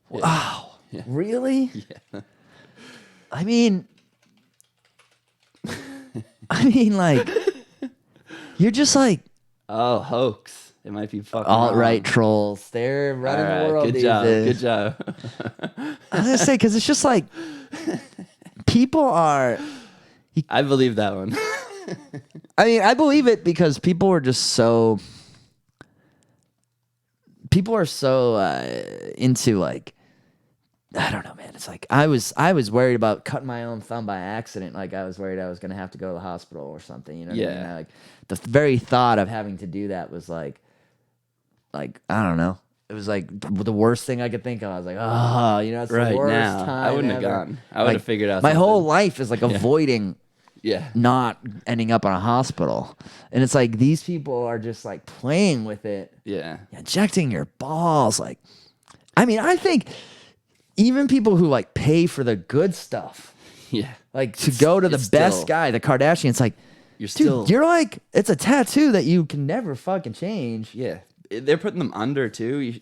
Yeah. Wow. Yeah. Really? Yeah. I mean, you're just oh, hoax. It might be fucking alt-right trolls. They're running the world these days. Good job. I was going to say, because it's just people are... I believe that one. I mean, I believe it because people are just so... People are so into I don't know, man. It's I was worried about cutting my own thumb by accident. I was worried I was gonna have to go to the hospital or something. You know what I mean? The very thought of having to do that was I don't know. It was the worst thing I could think of. I was like, it's the worst now, time. I wouldn't ever. have gone. I would have figured out. My something. whole life is avoiding. Yeah. Not ending up in a hospital. And it's these people are just playing with it. Yeah. Injecting your balls. I mean, I think even people who pay for the good stuff. Yeah. To go to the best guy, the Kardashians, you're it's a tattoo that you can never fucking change. Yeah. They're putting them under too.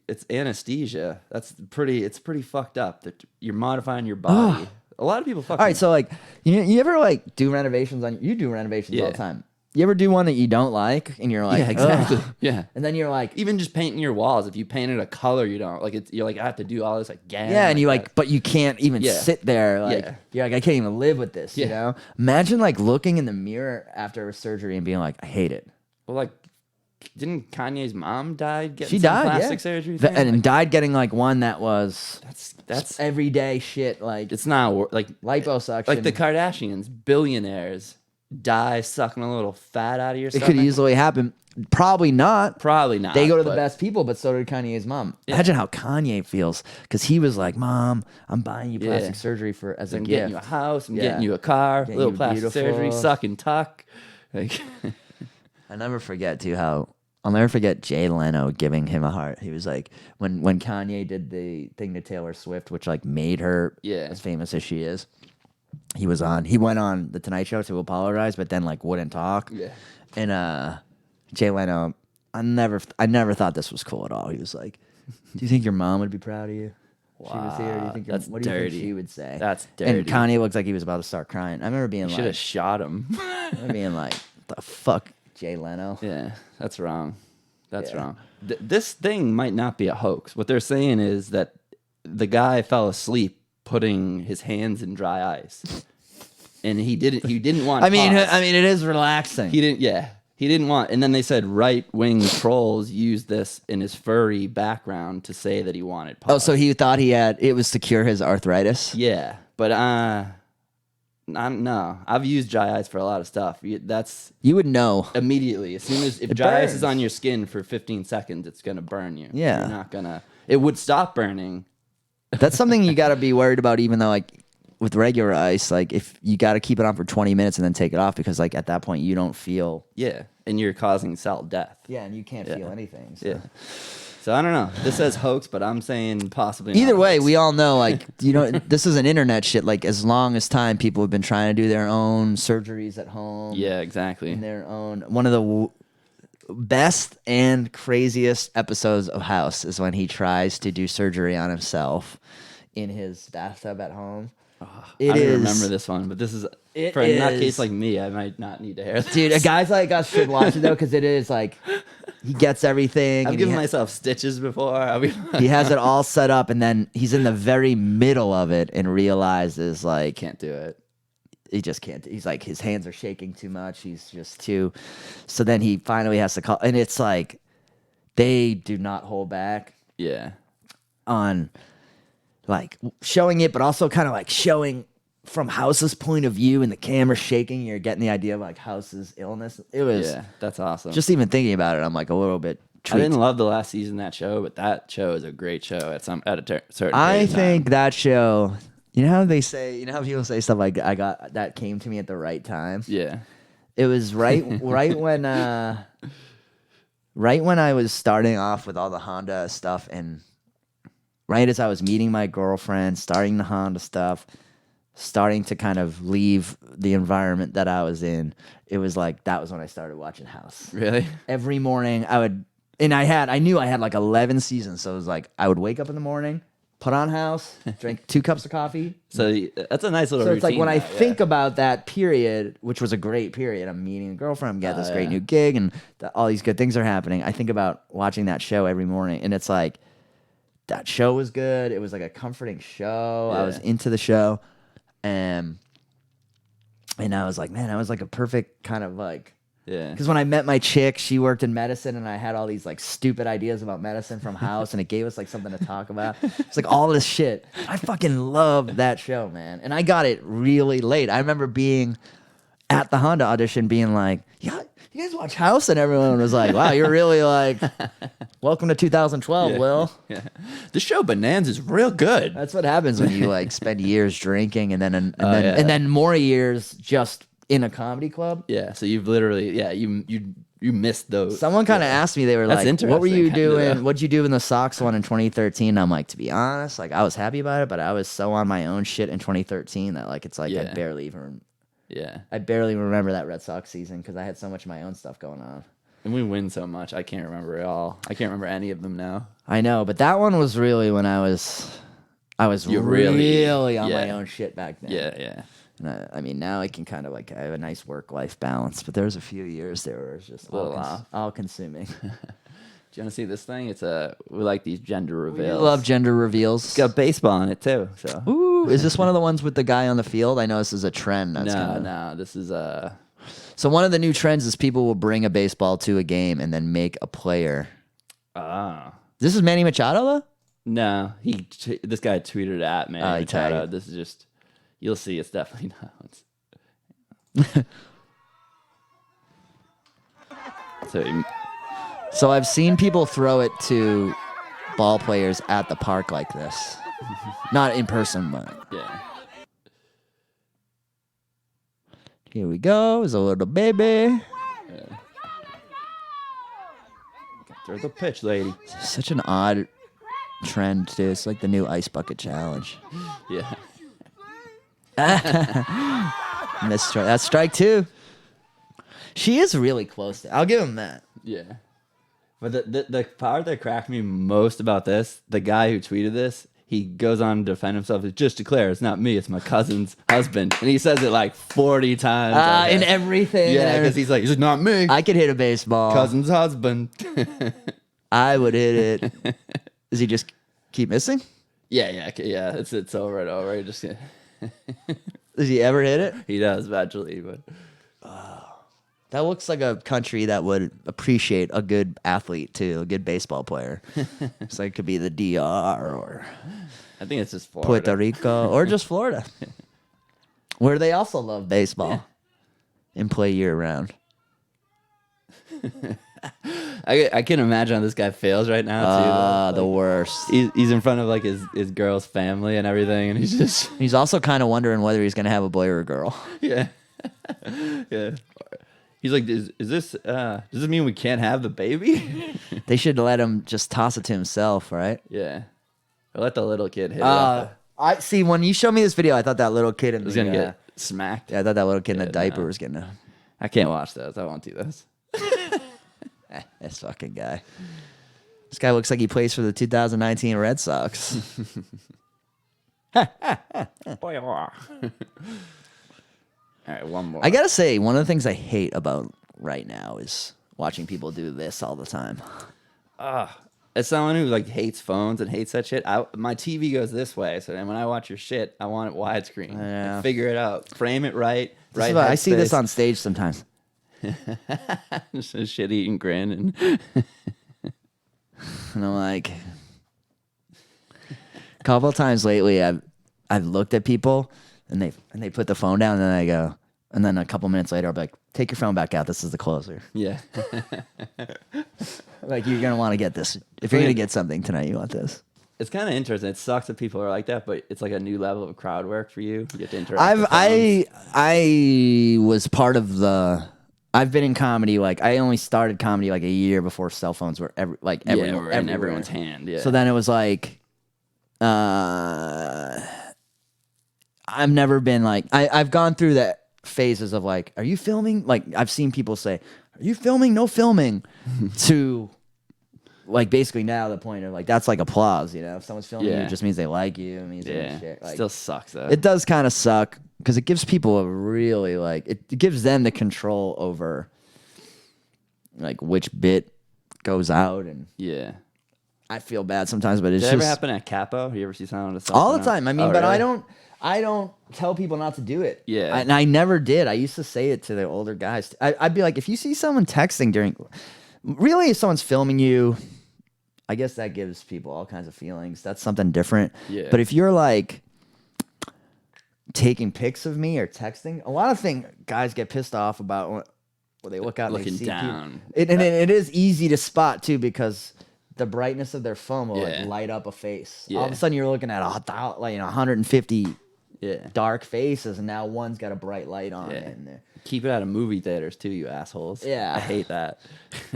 It's anesthesia. It's pretty fucked up that you're modifying your body. A lot of people fucking... All right, so you ever do renovations you do renovations all the time. You ever do one that you don't like and you're yeah, exactly. Ugh. Yeah. And then you're even just painting your walls, if you painted a color you don't you're I have to do all this again. Yeah, and you but you can't even sit there you're I can't even live with this, you know? Imagine looking in the mirror after a surgery and being I hate it. Well, didn't Kanye's mom die getting she died, plastic surgery thing? And died getting one that was that's everyday shit it's not liposuction. The Kardashians, billionaires, die sucking a little fat out of your stomach. It could easily happen. Probably not. They go to the best people, but so did Kanye's mom. Yeah. Imagine how Kanye feels because he was Mom, I'm buying you plastic surgery as a gift. I'm getting you a house. I'm getting you a car. Little plastic surgery. Suck and tuck. I never forget too I'll never forget Jay Leno giving him a heart. He was when Kanye did the thing to Taylor Swift, which made her as famous as she is. He went on the Tonight Show to apologize, but then wouldn't talk. Yeah. And Jay Leno, I never thought this was cool at all. He was do you think your mom would be proud of you? she was here, do you think that's what do you dirty. think she would say? That's dirty. And Kanye looked like he was about to start crying. I remember being should have shot him. I remember being like, the fuck, Jay Leno? Yeah, that's wrong. That's wrong. This thing might not be a hoax. What they're saying is that the guy fell asleep putting his hands in dry ice, and he didn't want. I mean, it is relaxing. He didn't want. And then they said right-wing trolls used this in his furry background to say that he wanted pause. Oh, so he thought it was to cure his arthritis? Yeah, but no, I've used dry ice for a lot of stuff. You would know immediately as soon as if dry ice is on your skin for 15 seconds, it's gonna burn you. Yeah, you're not gonna. It would stop burning. That's something you got to be worried about, even though like with regular ice, like if you got to keep it on for 20 minutes and then take it off because like at that point you don't feel. Yeah, and you're causing cell death. Yeah, and you can't feel anything. So. Yeah. So I don't know. This says hoax, but I'm saying possibly. Either not way, hoax. we all know, like, this is an internet shit. Like, as long as time, people have been trying to do their own surgeries at home. Yeah, exactly. And their own. One of the best and craziest episodes of House is when he tries to do surgery on himself in his bathtub at home. I don't remember this one, but this is for a nutcase like me. I might not need to hear this. Dude, guys like us should watch it though, because it is like he gets everything. I've given myself stitches before. He has it all set up, and then he's in the very middle of it and realizes like can't do it. He just can't. He's like his hands are shaking too much. He's just too. So then he finally has to call, and it's like they do not hold back. Yeah. On like showing it, but also kind of like showing from House's point of view and the camera shaking. You're getting the idea of like House's illness. It was that's awesome. Just even thinking about it, I'm like a little bit tweaked. I didn't love the last season of that show, but that show is a great show at a certain. I think that show. You know how they say. You know how people say stuff like I got that came to me at the right time. Yeah. It was right when I was starting off with all the Honda stuff and. Right as I was meeting my girlfriend, starting the Honda stuff, starting to kind of leave the environment that I was in, it was like that was when I started watching House. Really? Every morning I knew I had like 11 seasons, so it was like I would wake up in the morning, put on House, drink 2 cups of coffee. So that's a nice little routine. So it's like when I think about that period, which was a great period, I'm meeting a girlfriend, I'm getting this great new gig, and all these good things are happening. I think about watching that show every morning, and it's like, that show was good. It was like a comforting show. I was into the show. And I was like, man, I was like a perfect kind of like... Yeah. Because when I met my chick, she worked in medicine, and I had all these like stupid ideas about medicine from House, and it gave us like something to talk about. It's like all this shit. I fucking love that show, man. And I got it really late. I remember being at the Honda audition being like, yeah, you guys watch House? And everyone was like, wow, you're really like, welcome to 2012, Will. Yeah. The show Bonanza is real good. That's what happens when you like spend years drinking and then more years just in a comedy club. Yeah, so you've literally, you missed those. Someone kind of asked me, they were That's like, what were you doing? Kinda. What'd you do in the Sox one in 2013? I'm like, to be honest, like I was happy about it, but I was so on my own shit in 2013 that like, it's like I barely even... Yeah. I barely remember that Red Sox season because I had so much of my own stuff going on. And we win so much, I can't remember it all. I can't remember any of them now. I know, but that one was really when I was really on my own shit back then. Yeah. And I mean, now I can kind of like, I have a nice work-life balance, but there was a few years there where it was just all-consuming. Do you want to see this thing? We like these gender reveals. We love gender reveals. It's got baseball on it too. So. Ooh, is this one of the ones with the guy on the field? I know this is a trend. No, this is So one of the new trends is people will bring a baseball to a game and then make a player. This is Manny Machado though? No, this guy tweeted at Manny Machado. This is just, you'll see. It's definitely not. So I've seen people throw it to ball players at the park like this. Not in person, but... Yeah. Here we go. Is a little baby. Yeah. Throw the pitch, lady. Such an odd trend, too. It's like the new ice bucket challenge. Yeah. Missed strike. That's strike 2. She is really close. I'll give him that. Yeah. But the part that cracked me most about this, the guy who tweeted this, he goes on to defend himself. Just declare, it's not me, it's my cousin's husband. And he says it like 40 times. In everything. Yeah, because he's like, not me. I could hit a baseball. Cousin's husband. I would hit it. Does he just keep missing? Yeah. It's over and over. He just Does he ever hit it? he does eventually, but That looks like a country that would appreciate a good athlete too, a good baseball player. So it could be the DR or I think it's just Florida. Puerto Rico or just Florida, where they also love baseball and play year round. I can imagine how this guy feels right now too. The worst. He's in front of like his girl's family and everything, and He's also kind of wondering whether he's gonna have a boy or a girl. yeah. He's like, does this mean we can't have the baby? They should let him just toss it to himself, right? Yeah. Or let the little kid hit it. I see. When you showed me this video, I thought that little kid was gonna get smacked. Yeah, I thought that little kid in the diaper was gonna. I can't watch those. I won't do this. This fucking guy. This guy looks like he plays for the 2019 Red Sox. All right, one more. I gotta say, one of the things I hate about right now is watching people do this all the time. As someone who like hates phones and hates that shit, my TV goes this way. So then when I watch your shit, I want it widescreen. Yeah. Like, figure it out, frame it right. I see this on stage sometimes. Just a shit-eating grin, and I'm like, a couple of times lately, I've looked at people and they put the phone down, and then I go, and then a couple minutes later, I'll be like, take your phone back out. This is the closer. Yeah. Like, you're gonna want to get this if you're gonna get something tonight. You want this. It's kind of interesting. It sucks that people are like that, but it's like a new level of crowd work for you. You get to interact. I was part of the. I've been in comedy. Like, I only started comedy like a year before cell phones were in everyone's hand. Yeah. So then it was like, I've never been like, I've gone through the phases of like, are you filming? Like, I've seen people say, are you filming? No filming. To like, basically now the point of like, that's like applause, you know? If someone's filming you, it just means they like you. It means they shit. Like, still sucks though. It does kind of suck because it gives people a really like, it gives them the control over like which bit goes out. And yeah. I feel bad sometimes, but it's Did just. it ever happen at Capo? You ever see someone on all the time. I mean, but really? I don't tell people not to do it. Yeah. And I never did. I used to say it to the older guys. I'd be like, if you see someone texting really, if someone's filming you, I guess that gives people all kinds of feelings. That's something different. Yeah. But if you're like taking pics of me or texting, a lot of things guys get pissed off about when they look out and looking they see down. It is easy to spot too because the brightness of their phone will like light up a face. Yeah. All of a sudden, you're looking at 150 dark faces, and now one's got a bright light on it. In there. Keep it out of movie theaters too, you assholes. Yeah. I hate that.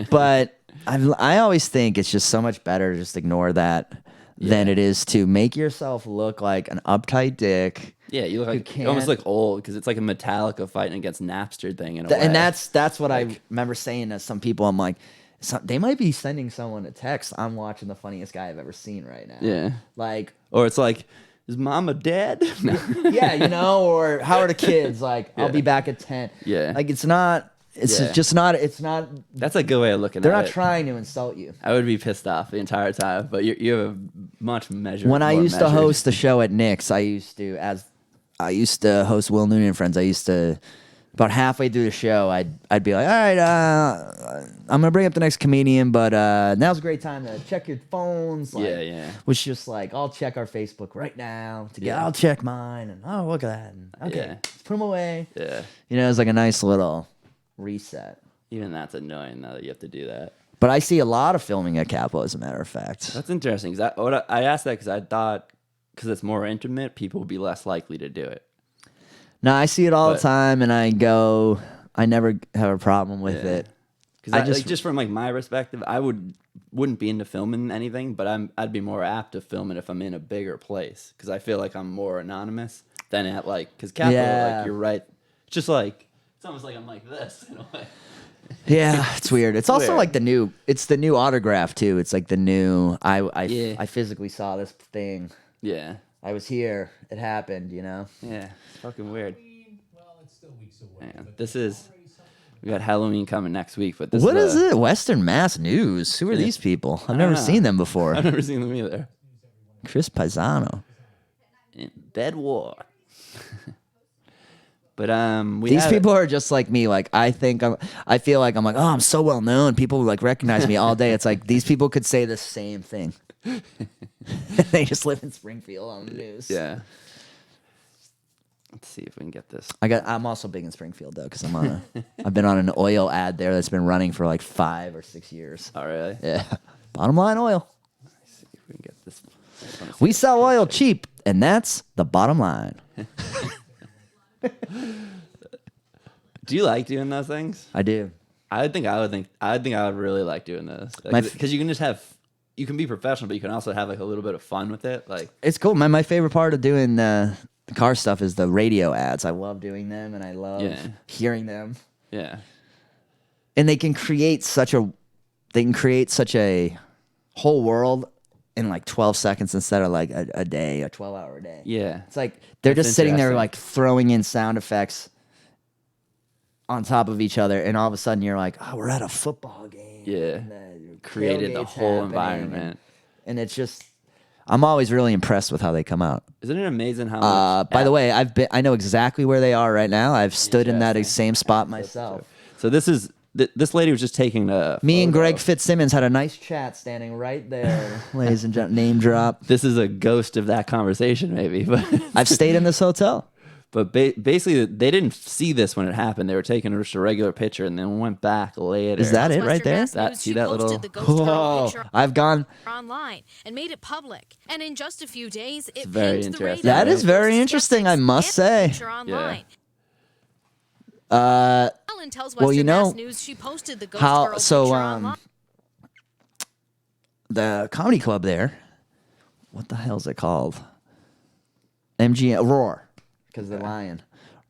But I always think it's just so much better to just ignore that than it is to make yourself look like an uptight dick. Yeah, you look like you almost look old because it's like a Metallica fighting against Napster thing in a way. And that's what I remember saying to some people. I'm like, they might be sending someone a text. I'm watching the funniest guy I've ever seen right now. Yeah. Like, or it's like, is mama dead? Yeah, you know, or how are the kids? Like, I'll be back at 10. Yeah. Like, it's not. It's just not. It's not. That's a good way of looking at it. They're not trying to insult you. I would be pissed off the entire time, but you have a much measured. When I used to host the show at Nick's, I used to host Will Noonan and Friends. I used to. About halfway through the show, I'd be like, all right, I'm gonna bring up the next comedian, but now's a great time to check your phones. Like, which just like, I'll check our Facebook right now. I'll check mine, and oh, look at that. And, okay, let's put them away. Yeah, you know, it's like a nice little reset. Even that's annoying though that you have to do that. But I see a lot of filming at Capo, as a matter of fact. That's interesting. Cause I asked that because I thought because it's more intimate, people would be less likely to do it. No, I see it all the time, and I never have a problem with it. Because just from like my perspective, I wouldn't be into filming anything, but I'd be more apt to film it if I'm in a bigger place because I feel like I'm more anonymous than at like because Capo, like you're right, it's just like it's almost like I'm like this in a way. Yeah, it's weird. It's also like the new autograph too. It's like the new. I physically saw this thing. Yeah. I was here. It happened, Yeah. It's fucking weird. Well, it's still weeks away. Yeah. We got Halloween coming next week, but What is it? Western Mass News. Who are these people? I've never seen them before. I've never seen them either. Chris Paisano. In Bed War. But these people are just like me. Like I feel like I'm like, oh, I'm so well known. People like recognize me all day. It's like these people could say the same thing. They just live in Springfield on the news. Yeah. Let's see if we can get this. I'm also big in Springfield though, because I've been on an oil ad there that's been running for like 5 or 6 years. Oh really? Yeah. Bottom line oil. Let's see if we can get this. We sell oil cheap, and that's the bottom line. Do you like doing those things? I do. I think I would really like doing this because you can just you can be professional, but you can also have like a little bit of fun with it. Like it's cool. My favorite part of doing the car stuff is the radio ads. I love doing them, and I love hearing them. Yeah, and they can create such a whole world in like 12 seconds instead of like a day, a 12-hour day. Yeah, it's like they're just sitting there like throwing in sound effects on top of each other, and all of a sudden you're like, oh, we're at a football game. Yeah, created the whole environment, and it's just, I'm always really impressed with how they come out. Isn't it amazing how much? By the way, I know exactly where they are right now. I've stood in that same spot myself. So this lady was just taking a Me and Greg Fitzsimmons had a nice chat standing right there, ladies and gentlemen. Name drop. This is a ghost of that conversation, maybe. But I've stayed in this hotel. But basically, they didn't see this when it happened. They were taking just a regular picture and then went back later. Is that it right there? See that little? Whoa! I've gone online and made it public, and in just a few days, it very pinged the radar. interesting. That is very interesting, I must say. Yeah. Ellen tells well, you Western know Mass News she posted the Ghost Girl picture online. The comedy club there. What the hell is it called? MGM Roar. Because the lion.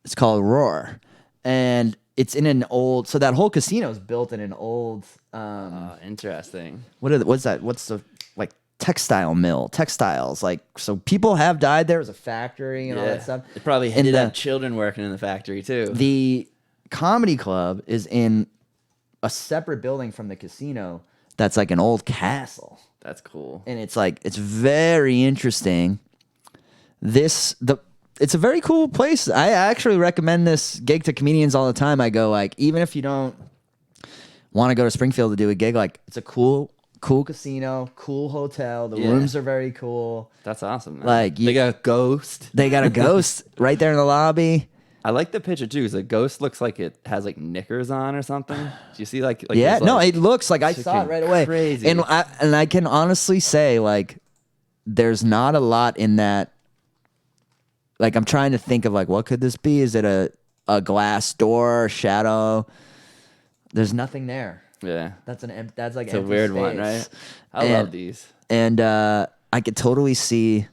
It's called Roar. And it's in an old, so that whole casino is built in an old interesting. What's that? What's the like textile mill? Textiles. Like, so people have died there as a factory and all that stuff. They probably had children working in the factory too. The comedy club is in a separate building from the casino that's like an old castle. That's cool. And it's like, it's very interesting. It's a very cool place. I actually recommend this gig to comedians all the time. I go like, even if you don't want to go to Springfield to do a gig, like it's a cool casino, cool hotel. The rooms are very cool. That's awesome, man. Like they got a ghost. They got a ghost right there in the lobby. I like the picture too, because the ghost looks like it has like knickers on or something. Do you see like yeah, no, it looks like I saw it right away. Crazy. And I can honestly say like there's not a lot in that. Like I'm trying to think of like what could this be? Is it a glass door, shadow? There's nothing there. Yeah, that's like it's a weird space. one, right? I love these, and I could totally see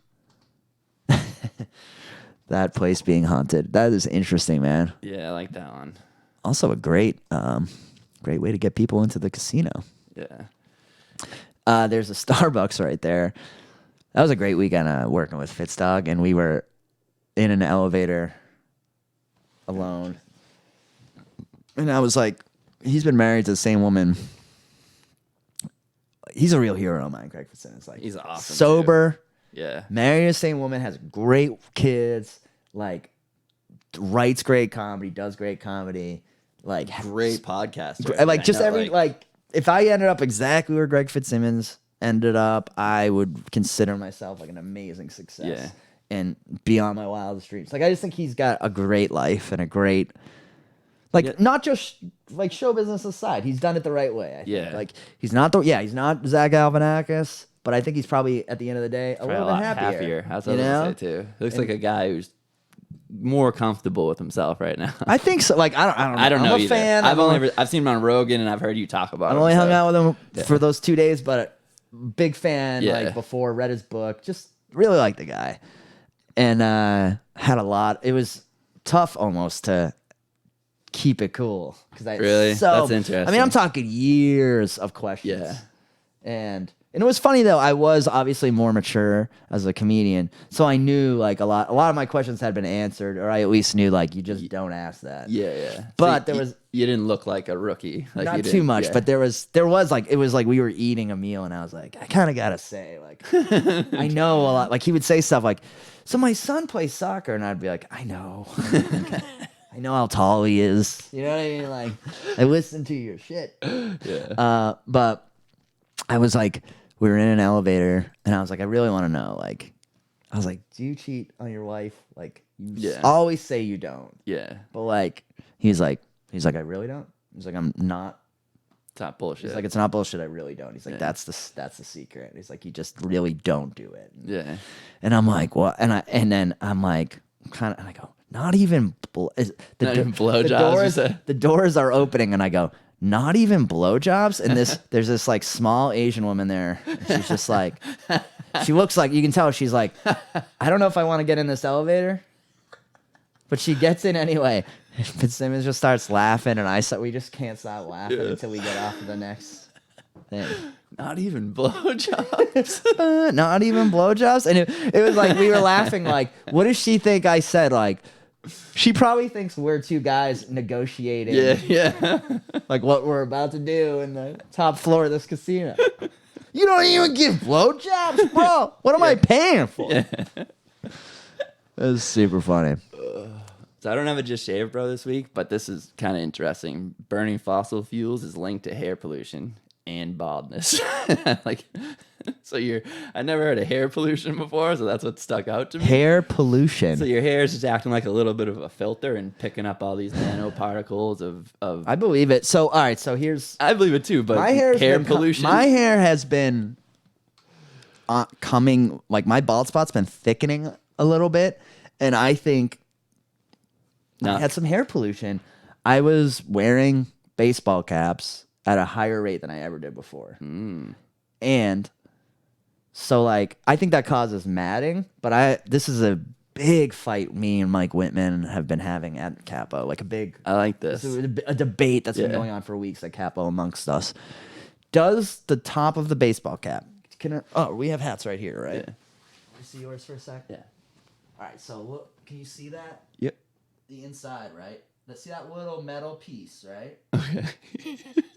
that place being haunted. That is interesting, man. Yeah, I like that one. Also, a great way to get people into the casino. Yeah. There's a Starbucks right there. That was a great weekend working with Fitzdog, and we were in an elevator alone. And I was like, he's been married to the same woman. He's a real hero of mine, Craig Fitzsimmons. Like, he's awesome. Sober. Too. Yeah. Married to the same woman, has great kids, like writes great comedy, does great comedy, like great podcaster. Like just like if I ended up exactly where Greg Fitzsimmons ended up, I would consider myself like an amazing success. Yeah. And beyond my wildest dreams. Like, I just think he's got a great life and a great, like, not just, like, show business aside. He's done it the right way, I think. Yeah. Like, he's not Zach Galifianakis, but I think he's probably, at the end of the day, a little bit happier. That's what I was going to say, too. He looks like a guy who's more comfortable with himself right now. I think so. Like, I don't know. I'm a fan. I've seen him on Rogan, and I've heard you talk about him. I've only hung out with him for those 2 days, but big fan, like, before, read his book. Just really like the guy. And had a lot. It was tough almost to keep it cool because really that's interesting. I mean, I'm talking years of questions. Yeah, and And it was funny though. I was obviously more mature as a comedian, so I knew like a lot of my questions had been answered, or I at least knew like you just don't ask that. Yeah. But you didn't look like a rookie. Like, not too much, but there was like it was like we were eating a meal, and I was like, I kind of gotta say like I know a lot. Like he would say stuff like, "So my son plays soccer," and I'd be like, I know. I know how tall he is. You know what I mean? Like, I listen to your shit. Yeah. But I was like, we were in an elevator, and I was like, I really want to know. Like, I was like, do you cheat on your wife? Like, you always say you don't. Yeah. But like, he's like, I really don't. He's like, I'm not. It's not bullshit. He's like, it's not bullshit. I really don't. He's like, that's the secret. He's like, you just really don't do it. Yeah. And I'm like, what? And then I'm like, kind of, and I go, not even blowjobs. The doors are opening, and I go, not even blowjobs. And there's this like small Asian woman there. And she's just like, she looks like, you can tell she's like, I don't know if I want to get in this elevator, but she gets in anyway. Fitzsimmons just starts laughing, and we just can't stop laughing until we get off to the next thing. Not even blowjobs. Not even blowjobs. And it was like we were laughing. Like, what does she think I said? Like, she probably thinks we're two guys negotiating. Yeah. Like what we're about to do in the top floor of this casino. You don't even give blowjobs, bro. What am I paying for? Yeah. It was super funny. So I don't have a just shave bro this week, but this is kind of interesting. Burning fossil fuels is linked to hair pollution and baldness. Like, so I never heard of hair pollution before, so that's what stuck out to me. Hair pollution. So your hair is just acting like a little bit of a filter and picking up all these nanoparticles of. I believe it. So all right. So here's. I believe it too, but hair pollution. My hair has been coming. Like my bald spot's been thickening a little bit, and I think I had some hair pollution. I was wearing baseball caps at a higher rate than I ever did before. And so like I think that causes matting, but this is a big fight me and Mike Whitman have been having at Capo. Like I like this. A debate that's been going on for weeks at Capo amongst us. Does the top of the baseball cap we have hats right here, right? Yeah. Can you see yours for a sec? Yeah. All right, so look, can you see that? Yep. The inside, right? Let's see that little metal piece, right? Okay.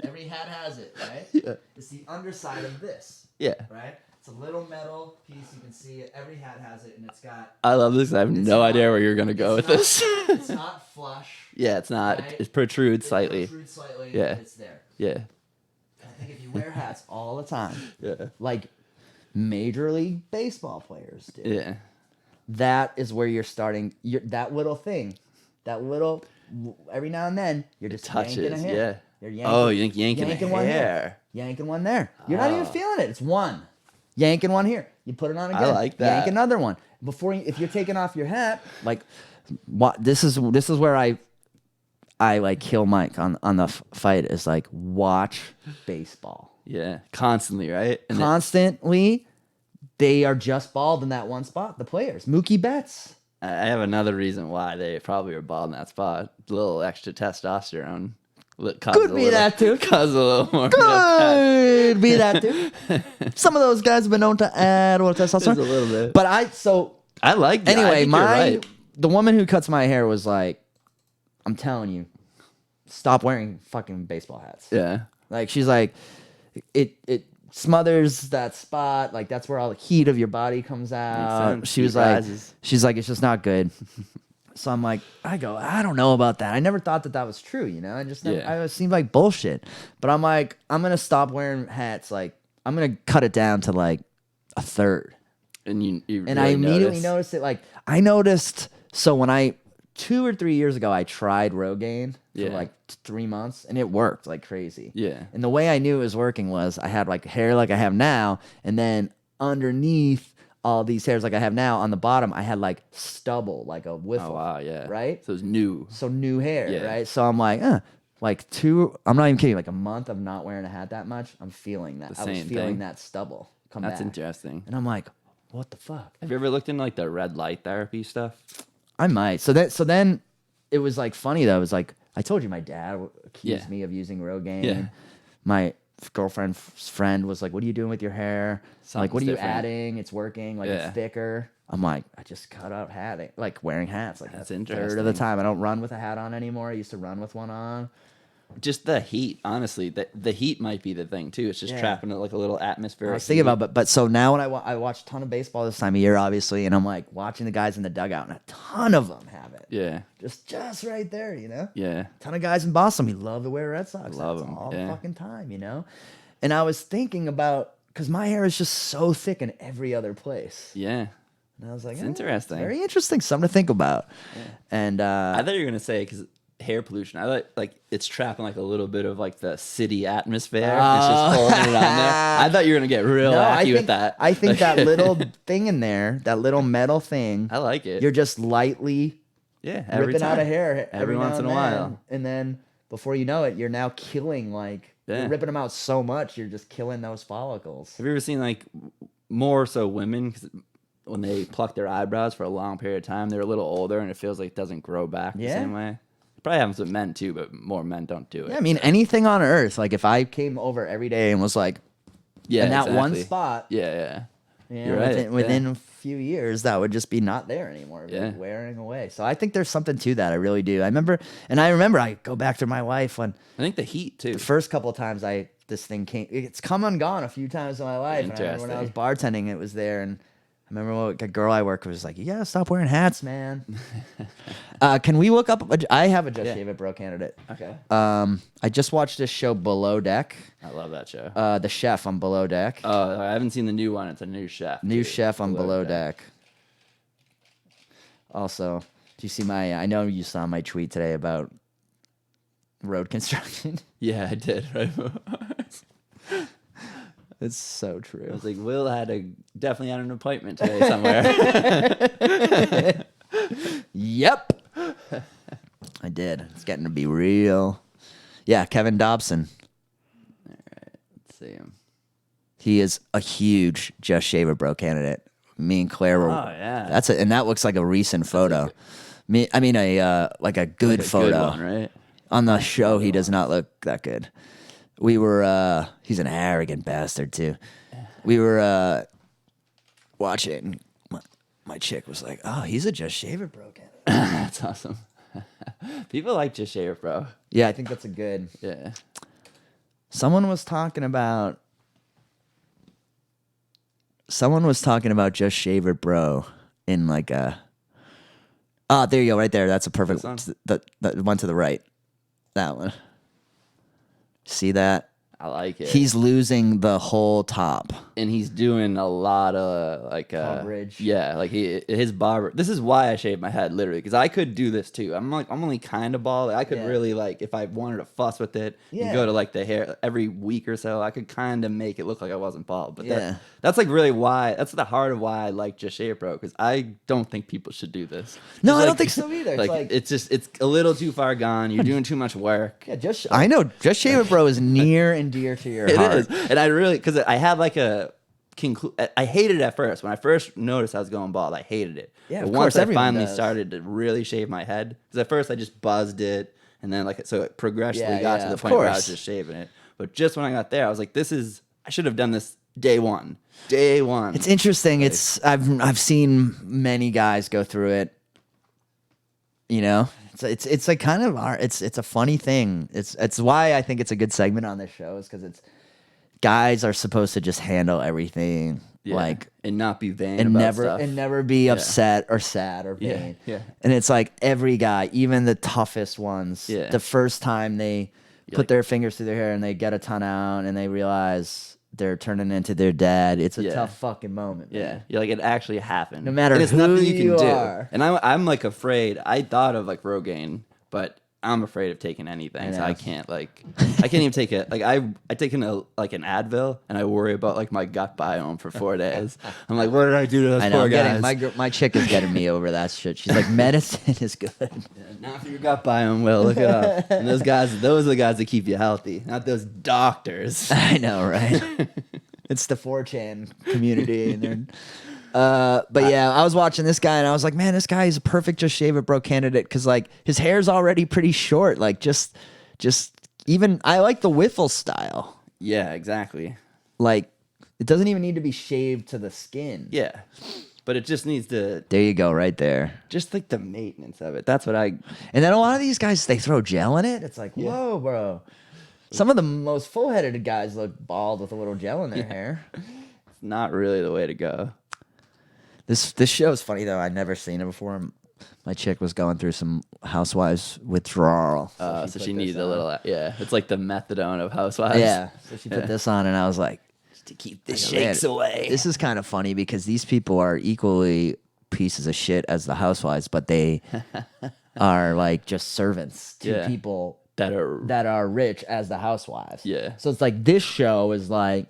Every hat has it, right? Yeah. It's the underside of this. Yeah. Right? It's a little metal piece. You can see it. Every hat has it, and it's got... I love this. I have no idea where you're going to go with this. It's not flush. Yeah, it's not. Right? It protrudes slightly. It protrudes slightly. Yeah. It's there. Yeah. I think if you wear hats all the time, Yeah. like Major League Baseball players do, Yeah. that is where you're starting. That little thing, every now and then, you're just yanking a hair. Yeah. You're yanking, yanking one hair. Yanking one there. You're not even feeling it. It's one. Yanking one here. You put it on again. I like that. Yank another one. If you're taking off your hat, like, this is where I like kill Mike on the fight. Is like watch baseball. Yeah. Constantly, right? And Constantly, they are just bald in that one spot. The players, Mookie Betts. I have another reason why they probably were bald in that spot. A little extra testosterone. Could be that too. Cause a little more. Could be that too. Some of those guys have been known to add a little testosterone. Just a little bit. But I like that. Anyway, the woman who cuts my hair was like, I'm telling you, stop wearing fucking baseball hats. Yeah. Like she's like, it smothers that spot. Like that's where all the heat of your body comes out. She was like, she's like, it's just not good. So I'm like, I don't know about that. I never thought that was true, you know? It seemed like bullshit. But I'm like, I'm going to stop wearing hats. Like, I'm going to cut it down to like a third. And you and I immediately noticed it. Like, I noticed, so when 2 or 3 years ago, I tried Rogaine for like 3 months and it worked like crazy. Yeah. And the way I knew it was working was I had like hair like I have now. And then underneath all these hairs like I have now on the bottom, I had like stubble, like a whiffle. Oh, wow, yeah. Right? So it's new. So new hair, right? So I'm like, I'm not even kidding, like a month of not wearing a hat that much, I'm feeling that. I was feeling that stubble come back. That's interesting. And I'm like, what the fuck? Have you ever looked into like the red light therapy stuff? I might. So then it was like funny though. It was like, I told you my dad accused me of using Rogaine. Yeah. girlfriend's friend was like, "What are you doing with your hair? Like, what are you different. adding? It's working. Like, Yeah. it's thicker." I'm like, I just cut out hatting, like wearing hats. Like That's a third of the interesting. time. I don't run with a hat on anymore. I used to run with one on. Just the heat, honestly. The heat might be the thing too. It's just Yeah. trapping it like a little atmosphere. I was thinking about, but so now when I watch a ton of baseball this time of year, obviously, and I'm like watching the guys in the dugout, and a ton of them have it. Yeah, Just right there, you know. yeah. A ton of guys in Boston, we love to wear Red Sox Love hats 'em, all yeah. the fucking time, you know. And I was thinking about because my hair is just so thick in every other place, Yeah. and I was like, It's interesting. very interesting, something to think about. And I thought you were gonna say because hair pollution. I like it's trapping like a little bit of like the city atmosphere. It's just holding it on there. I thought you were gonna get real wacky with that. I think that little thing in there, that little metal thing, I like it. you're just lightly every ripping out time. a hair every now once in and a then, while. and then before you know it, you're now killing Yeah. you're ripping them out so much, you're just killing those follicles. Have you ever seen like more so women 'cause when they pluck their eyebrows for a long period of time, they're a little older and it feels like it doesn't grow back the Yeah. same way. It probably happens with men too, but more men don't do it. Yeah, I mean anything on earth. Like if I came over every day and was like, Yeah, in that one exactly. spot, Yeah. you You're know, right, within yeah. a few years, that would just be not there anymore. It'd be Yeah. wearing away. So I think there's something to that. I really do. I remember I go back to my wife when I think the heat too. the first couple of times this thing came, it's come and gone a few times in my life. And I remember when I was bartending, it was there, and I remember a girl I work with was like, "You gotta stop wearing hats, man." Can we look up? I have a Just Shave It Bro candidate. Okay. I just watched this show Below Deck. I love that show. The chef on Below Deck. I haven't seen the new one. It's a new chef. New too. chef on Below Deck. Also, do you see I know you saw my tweet today about road construction. Yeah, I did. Right. It's so I true. was like, Will definitely had an appointment today somewhere. Yep. I did. It's getting to be real. Yeah, Kevin Dobson. Let's see him. He is a huge Just Shave It Bro candidate. Me and Claire were. Oh, yeah. And that looks like a recent photo. A good photo. Good one, right? On the show, he does not look that good. We were. He's an arrogant bastard too. We were watching it, and my chick was like, "Oh, he's a Just Shave It Bro candidate." That's awesome. People like Just Shave It Bro. Yeah, I think that's a good. Yeah. Someone was talking about Just Shave It Bro in like a. Oh, there you go, right there. That's a perfect one. The one to the right. That one. See that? I like it. He's losing the whole top. And he's doing a lot of like Coverage. Yeah, like his barber. This is why I shaved my head literally because I could do this too. I'm only kind of bald. I could really like if I wanted to fuss with it and go to like the hair every week or so. I could kind of make it look like I wasn't bald. But that's like really why. That's the heart of why I like Just Shave It Bro because I don't think people should do this. No, It's I don't think so either. It's a little too far gone. You're doing too much work. Yeah, I know. Just Shave It Bro is near and dear to your heart. It is. And I really, because I have like a I hated it at first. When I first noticed I was going bald, I hated it. Yeah, but of once course, I everyone finally does. started to really shave my head, because at first I just buzzed it, and then so it progressively Yeah, got yeah, to the of point where I was course. just shaving it. But just when I got there, I was like, I should have done this day one. Day one. It's interesting. I've seen many guys go through it. You know, it's like kind of it's a funny thing. It's why I think it's a good segment on this show is because guys are supposed to just handle everything like and not be vain and about stuff. never be upset or sad or vain. Yeah. And it's like every guy, even the toughest ones, the first time they put their fingers through their hair and they get a ton out and they realize they're turning into their dad. It's a tough fucking moment. Man. Yeah, you're like it actually happened. No matter and it's who nothing you you can are. do. And I'm like afraid. I thought of like Rogaine, but I'm afraid of taking anything. So know. I can't even take it. Like I take an Advil and I worry about like my gut biome for 4 days. I'm like, what did I do to those I know. poor guys? My chick is getting me over that shit. She's like, medicine is good. Not for your gut biome, Will. Look it up. And those are the guys that keep you healthy, not those doctors. I know, right? It's the 4chan community, and they're. But yeah, I was watching this guy, and I was like, man, this guy is a perfect Just Shave It Bro candidate because like his hair's already pretty short. Like just even I like the wiffle style. Yeah, exactly. Like, it doesn't even need to be shaved to the skin. Yeah. But it just needs to... There you go, right there. Just like the maintenance of it. That's what I... And then a lot of these guys, they throw gel in it. It's like, whoa, bro. Some of the most full-headed guys look bald with a little gel in their hair. It's not really the way to go. This show is funny, though. I'd never seen it before. My chick was going through some Housewives withdrawal. So she needed a little... Yeah, it's like the methadone of Housewives. Yeah, so she put this on, and I was like, to keep the shakes man, away. This is kind of funny because these people are equally pieces of shit as the Housewives, but they are like just servants to people that are rich as the Housewives. Yeah. So it's like this show is like,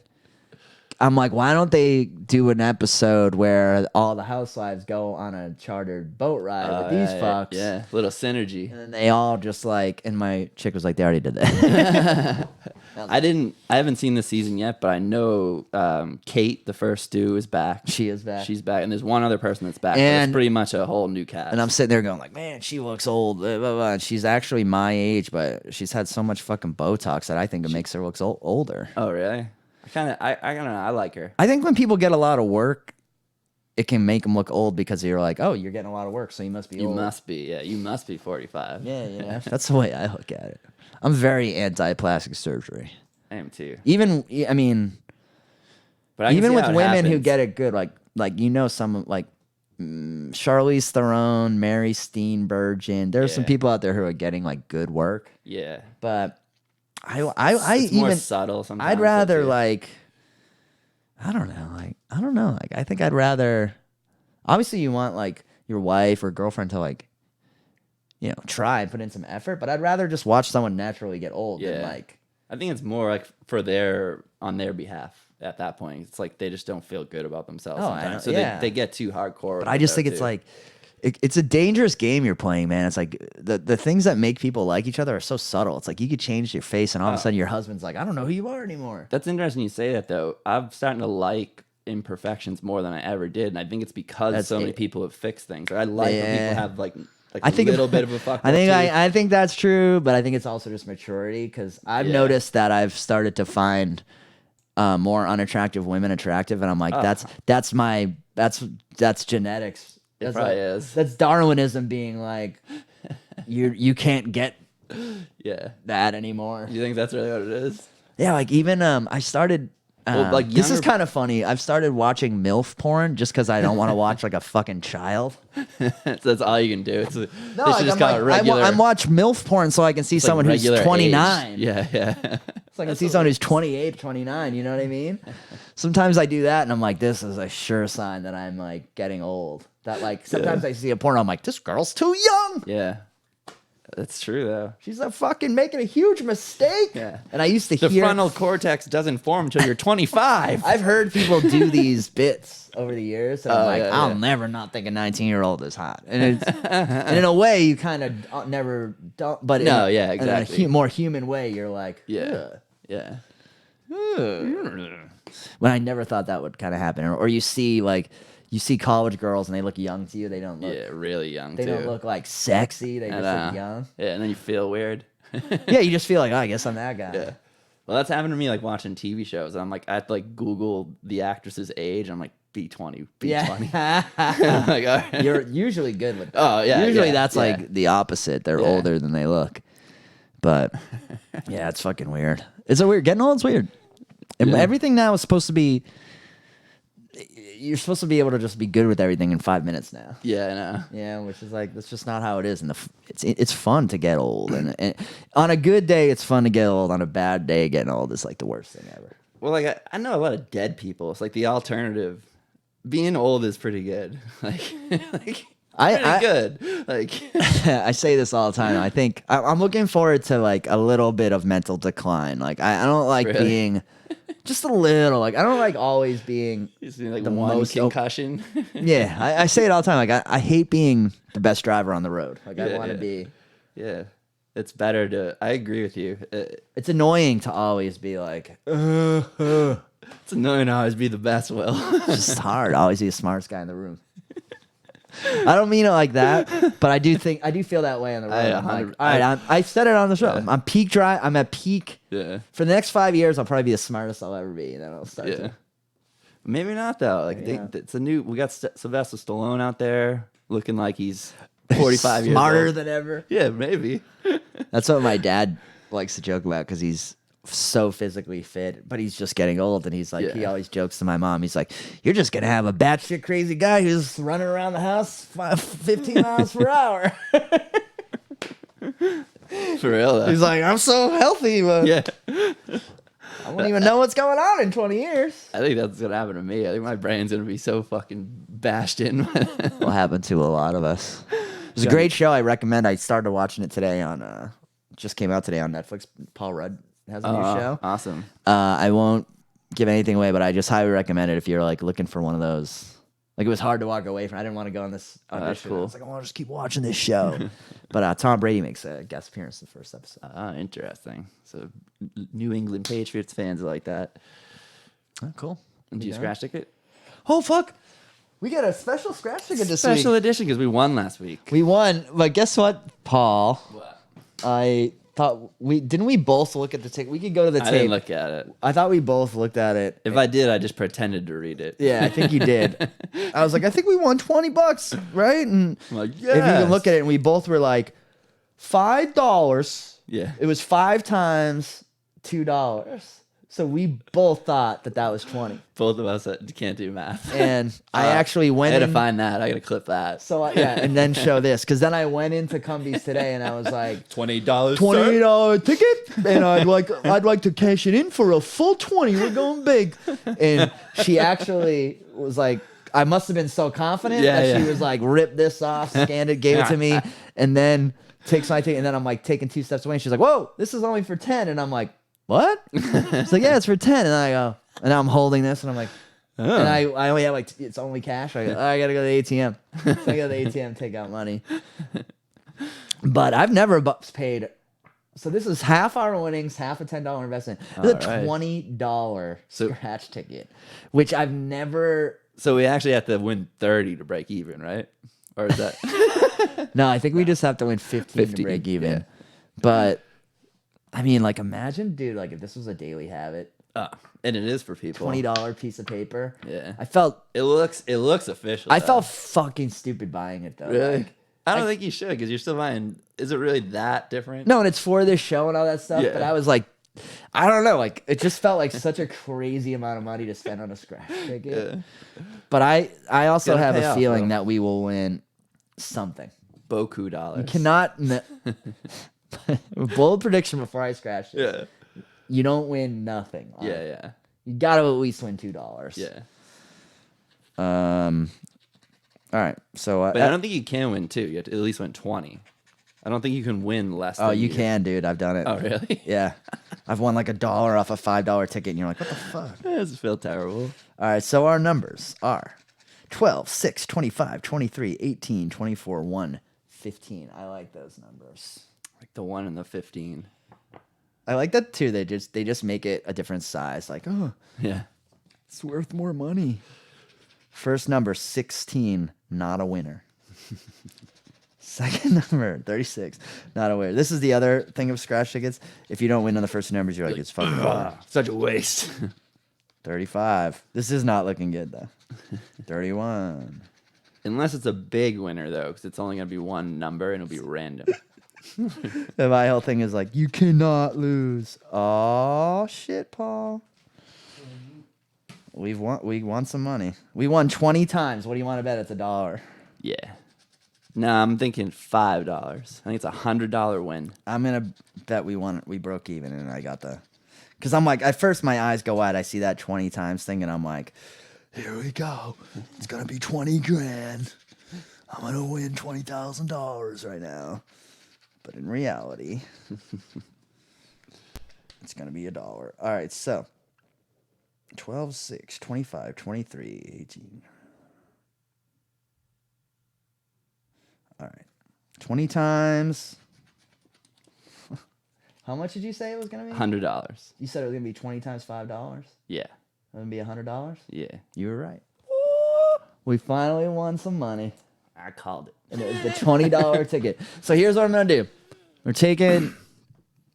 I'm like, why don't they do an episode where all the Housewives go on a chartered boat ride with these fucks? Yeah, little synergy. And then they all just like, and my chick was like, they already did that. I haven't seen this season yet, but I know Kate, the first stew, is back. She is back. She's back, and there's one other person that's back. And it's pretty much a whole new cast. And I'm sitting there going like, man, she looks old. Blah, blah, blah. And she's actually my age, but she's had so much fucking Botox that I think it makes her look older. Oh, really? I like her. I think when people get a lot of work, it can make them look old because you're like, oh, you're getting a lot of work, so you must be old. You must be, yeah. You must be 45. Yeah. That's the way I look at it. I'm very anti-plastic surgery. I am too. Even, I mean, but even with women who get it good, like you know, some like Charlize Theron, Mary Steenburgen. There's some people out there who are getting like good work. Yeah, but it's more subtle sometimes. I'd rather like, I don't know. Like, I think I'd rather. Obviously, you want like your wife or girlfriend to like, you know, try and put in some effort. But I'd rather just watch someone naturally get old than like. I think it's more like on their behalf at that point. It's like they just don't feel good about themselves sometimes. So they get too hardcore. But I just think it's like, it's a dangerous game you're playing, man. It's like the things that make people like each other are so subtle. It's like you could change your face and all of a sudden your husband's like, I don't know who you are anymore. That's interesting you say that, though. I'm starting to like imperfections more than I ever did. And I think it's because so many people have fixed things. Or I like when people have like I think a little bit of a fuck. I think that's true, but I think it's also just maturity because I've noticed that I've started to find more unattractive women attractive, and I'm like, that's genetics. It probably is. That's Darwinism being like, you can't get that anymore. You think that's really what it is? Yeah, like even I started. This is kind of funny. I've started watching MILF porn just because I don't want to watch like a fucking child. So that's all you can do. They should just call it regular. I'm watch MILF porn so I can see someone who's 29. Age. Yeah. So I can see someone who's 28, 29. You know what I mean? Sometimes I do that and I'm like, this is a sure sign that I'm like getting old. That like sometimes I see a porn, I'm like, this girl's too young. Yeah. That's true, though. She's fucking making a huge mistake. Yeah. And I used to hear... The frontal cortex doesn't form until you're 25. I've heard people do these bits over the years. And I'm like, I'll never not think a 19-year-old is hot. And, and in a way, you kind of never don't. But exactly. In a more human way, you're like, yeah. When I never thought that would kind of happen. Or you see, like... You see college girls and they look young to you. They don't look really young. They don't look like sexy. They just look young. Yeah, and then you feel weird. Yeah, you just feel like, oh, I guess I'm that guy. Yeah. Well, that's happened to me like watching TV shows. And I'm like, I have to like Google the actress's age. I'm like, B20, B20. Yeah. Like, all right. You're usually good with that. Oh yeah. Usually that's like the opposite. They're older than they look. But yeah, it's fucking weird. It's a weird. Getting old's weird. And everything now is supposed to be. You're supposed to be able to just be good with everything in 5 minutes now. Yeah, I know. Yeah, which is like that's just not how it is. And it's fun to get old, and on a good day, it's fun to get old. On a bad day, getting old is like the worst thing ever. Well, like I know a lot of dead people. It's like the alternative. Being old is pretty good. Pretty good. Like I say this all the time. I think I'm looking forward to like a little bit of mental decline. Like I don't like being. Just a little, like I don't like always being like the most concussion. Yeah, I say it all the time. Like I hate being the best driver on the road. Like I want to be. Yeah, it's better to. I agree with you. It's annoying to always be like. It's annoying to always be the best. Will it's just hard. Always be the smartest guy in the room. I don't mean it like that, but I do feel that way on the road. I'm like, all right, I said it on the show. Yeah. I'm peak dry. I'm at peak. Yeah. For the next 5 years, I'll probably be the smartest I'll ever be, and then I'll start. Yeah. Maybe not though. Like it's a new. We got Sylvester Stallone out there looking like he's 45 years smarter old. than ever. Yeah, maybe. That's what my dad likes to joke about because he's so physically fit, but he's just getting old. And he's like, he always jokes to my mom. He's like, "You're just gonna have a batshit crazy guy who's running around the house 15 miles per hour." For real though. He's like, "I'm so healthy, but Yeah. I won't even know what's going on in 20 years." I think that's gonna happen to me. I think my brain's gonna be so fucking bashed in. Will happen to a lot of us. It was a great show. I recommend. I started watching it today on. Just came out today on Netflix. Paul Rudd has a new show. Awesome. I won't give anything away, but I just highly recommend it if you're like looking for one of those. Like it was hard to walk away from. I didn't want to go on this audition. That's cool. I was like, I want to just keep watching this show. But Tom Brady makes a guest appearance in the first episode. Interesting. So New England Patriots fans are like that. Oh, cool. Do you scratch ticket? Oh fuck! We got a special scratch ticket this Special week. edition because we won last week. We won, but guess what, Paul? What? I thought we both look at the tape. We could go to the tape. I didn't look at it. I thought we both looked at it. If I did, I just pretended to read it. Yeah, I think you did. I was like, I think we won $20, right? And I'm like, if you can look at it, and we both were like, $5. Yeah. It was 5 times $2. So we both thought that was 20. Both of us can't do math. And I actually went I had in. to find that. I got to clip that. So and then show this. Because then I went into Cumbies today and I was like, $20. $20 ticket, and I'd like to cash it in for a full 20. We're going big. And she actually was like, I must have been so confident that she was like, rip this off, scanned it, gave it to me, and then takes my ticket. And then I'm like taking 2 steps away, and she's like, "Whoa, this is only for 10." And I'm like, "What?" It's like, "Yeah, it's for 10." And then I go, and I'm holding this, and I'm like, and I only have like it's only cash. I go, I gotta go to the ATM. So I go to the ATM, take out money. But I've never paid. So this is half our winnings, half a $10 investment. This is a $20 scratch ticket, which I've never. So we actually have to win 30 to break even, right? Or is that? No, I think we just have to win 15 to break even. Yeah. But I mean, like, imagine, dude, like if this was a daily habit. And it is for people. $20 piece of paper. Yeah. I felt. It looks official. I felt fucking stupid buying it though. Really? Like, I don't think you should because you're still buying. Is it really that different? no, and it's for this show and all that stuff. Yeah. But I was like, I don't know. Like, it just felt like such a crazy amount of money to spend on a scratch ticket. Yeah. But I also Gotta have pay a off, feeling though. that we will win something. Boku dollars. You cannot. Bold prediction before I scratch it. Yeah. You don't win nothing. Yeah. You got to at least win $2. Yeah. All right. So. But I don't think you can win 2. You have to at least win 20. I don't think you can win less. Oh, than you can, dude. I've done it. Oh, really? Yeah. I've won like $1 off a $5 ticket, and you're like, what the fuck? That doesn't feel terrible. All right. So our numbers are 12, 6, 25, 23, 18, 24, 1, 15. I like those numbers. Like the 1 and the 15. I like that too. They just make it a different size. Like, oh, Yeah. it's worth more money. First number 16, not a winner. Second number 36, not a winner. This is the other thing of scratch tickets. If you don't win on the first numbers, you're like, it's fucking wrong. Such a waste. 35. This is not looking good though. 31. Unless it's a big winner though, because it's only gonna be one number and it'll be random. My whole thing is like, you cannot lose. Oh shit, Paul. We won some money. We won 20 times. What do you want to bet? It's $1. Yeah. No, I'm thinking $5. I think it's $100 win. I'm gonna bet we broke even, and I got the. Because I'm like, at first my eyes go wide. I see that 20 times thing, and I'm like, here we go. It's gonna be 20 grand. I'm gonna win $20,000 right now. But in reality, it's gonna be $1. All right, so 12, 6, 25, 23, 18. All right. 20 times. How much did you say it was going to be? $100. You said it was going to be 20 times $5? Yeah. It was going to be $100? Yeah. You were right. We finally won some money. I called it. And it was the $20 ticket. So here's what I'm going to do.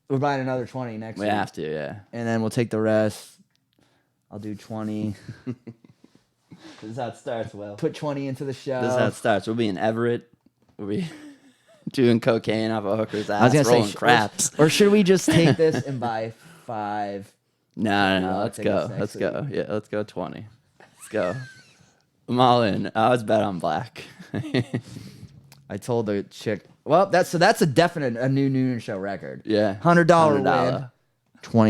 We're buying another 20 next We week. have to, yeah. And then we'll take the rest. I'll do 20. This is how it starts, Will. Put 20 into the show. This is how it starts. We'll be in Everett. We'll be doing cocaine off a hooker's ass, I was gonna rolling say, craps. or should we just take this and buy 5? No. Let's go. Let's go. Yeah, let's go 20. Let's go. I'm all in. I was bet on black. I told the chick. Well, that's a definite a new Noonan Show record. Yeah. $100 win,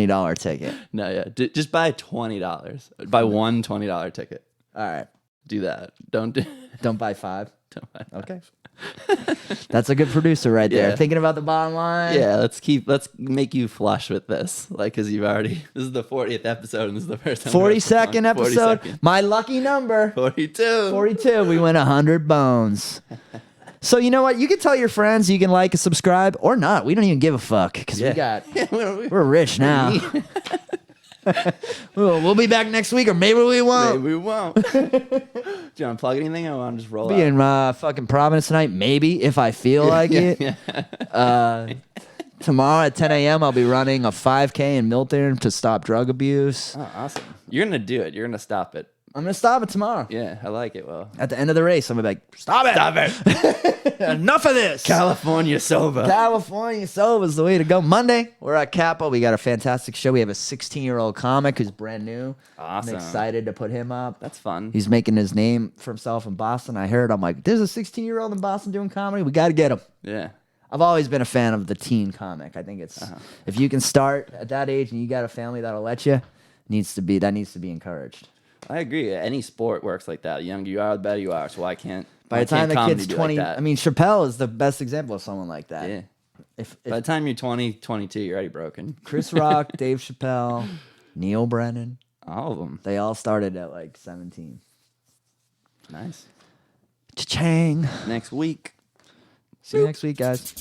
$20 ticket. No, yeah. Just buy $20. Buy one $20 ticket. All right. Do that. Don't buy 5. Don't buy. Okay. That's a good producer right there. Yeah. Thinking about the bottom line. Yeah, let's make you flush with this. Like, because this is the 40th episode and this is the first time. 42nd episode. 42nd. My lucky number. 42. 42. We win 100 bones. So you know what? You can tell your friends. You can like and subscribe or not. We don't even give a fuck because we're rich now. We'll be back next week or maybe we won't. Maybe we won't. Do you want to plug anything or want to just roll Be out? in fucking Providence tonight, maybe if I feel like it. Yeah. Tomorrow at 10 a.m. I'll be running a 5K in Milton to stop drug abuse. Oh, awesome. You're going to do it. You're going to stop it. I'm gonna stop it tomorrow. Yeah, I like it, Will. At the end of the race, I'm gonna be like, stop it! Stop it! Enough of this! California sober. California sober is the way to go. Monday, we're at Capo. We got a fantastic show. We have a 16-year-old comic who's brand new. Awesome. I'm excited to put him up. That's fun. He's making his name for himself in Boston. I heard. I'm like, there's a 16-year-old in Boston doing comedy. We got to get him. Yeah. I've always been a fan of the teen comic. I think it's if you can start at that age and you got a family that'll let you, needs to be encouraged. I agree. Any sport works like that. The younger you are, the better you are. So why can't By the time the comedy kid's be 20, like that? I mean, Chappelle is the best example of someone like that. Yeah. If By the time you're 20, 22, you're already broken. Chris Rock, Dave Chappelle, Neil Brennan, All of them. they all started at like 17. Nice. Cha-chang. Next week. See you next week, guys.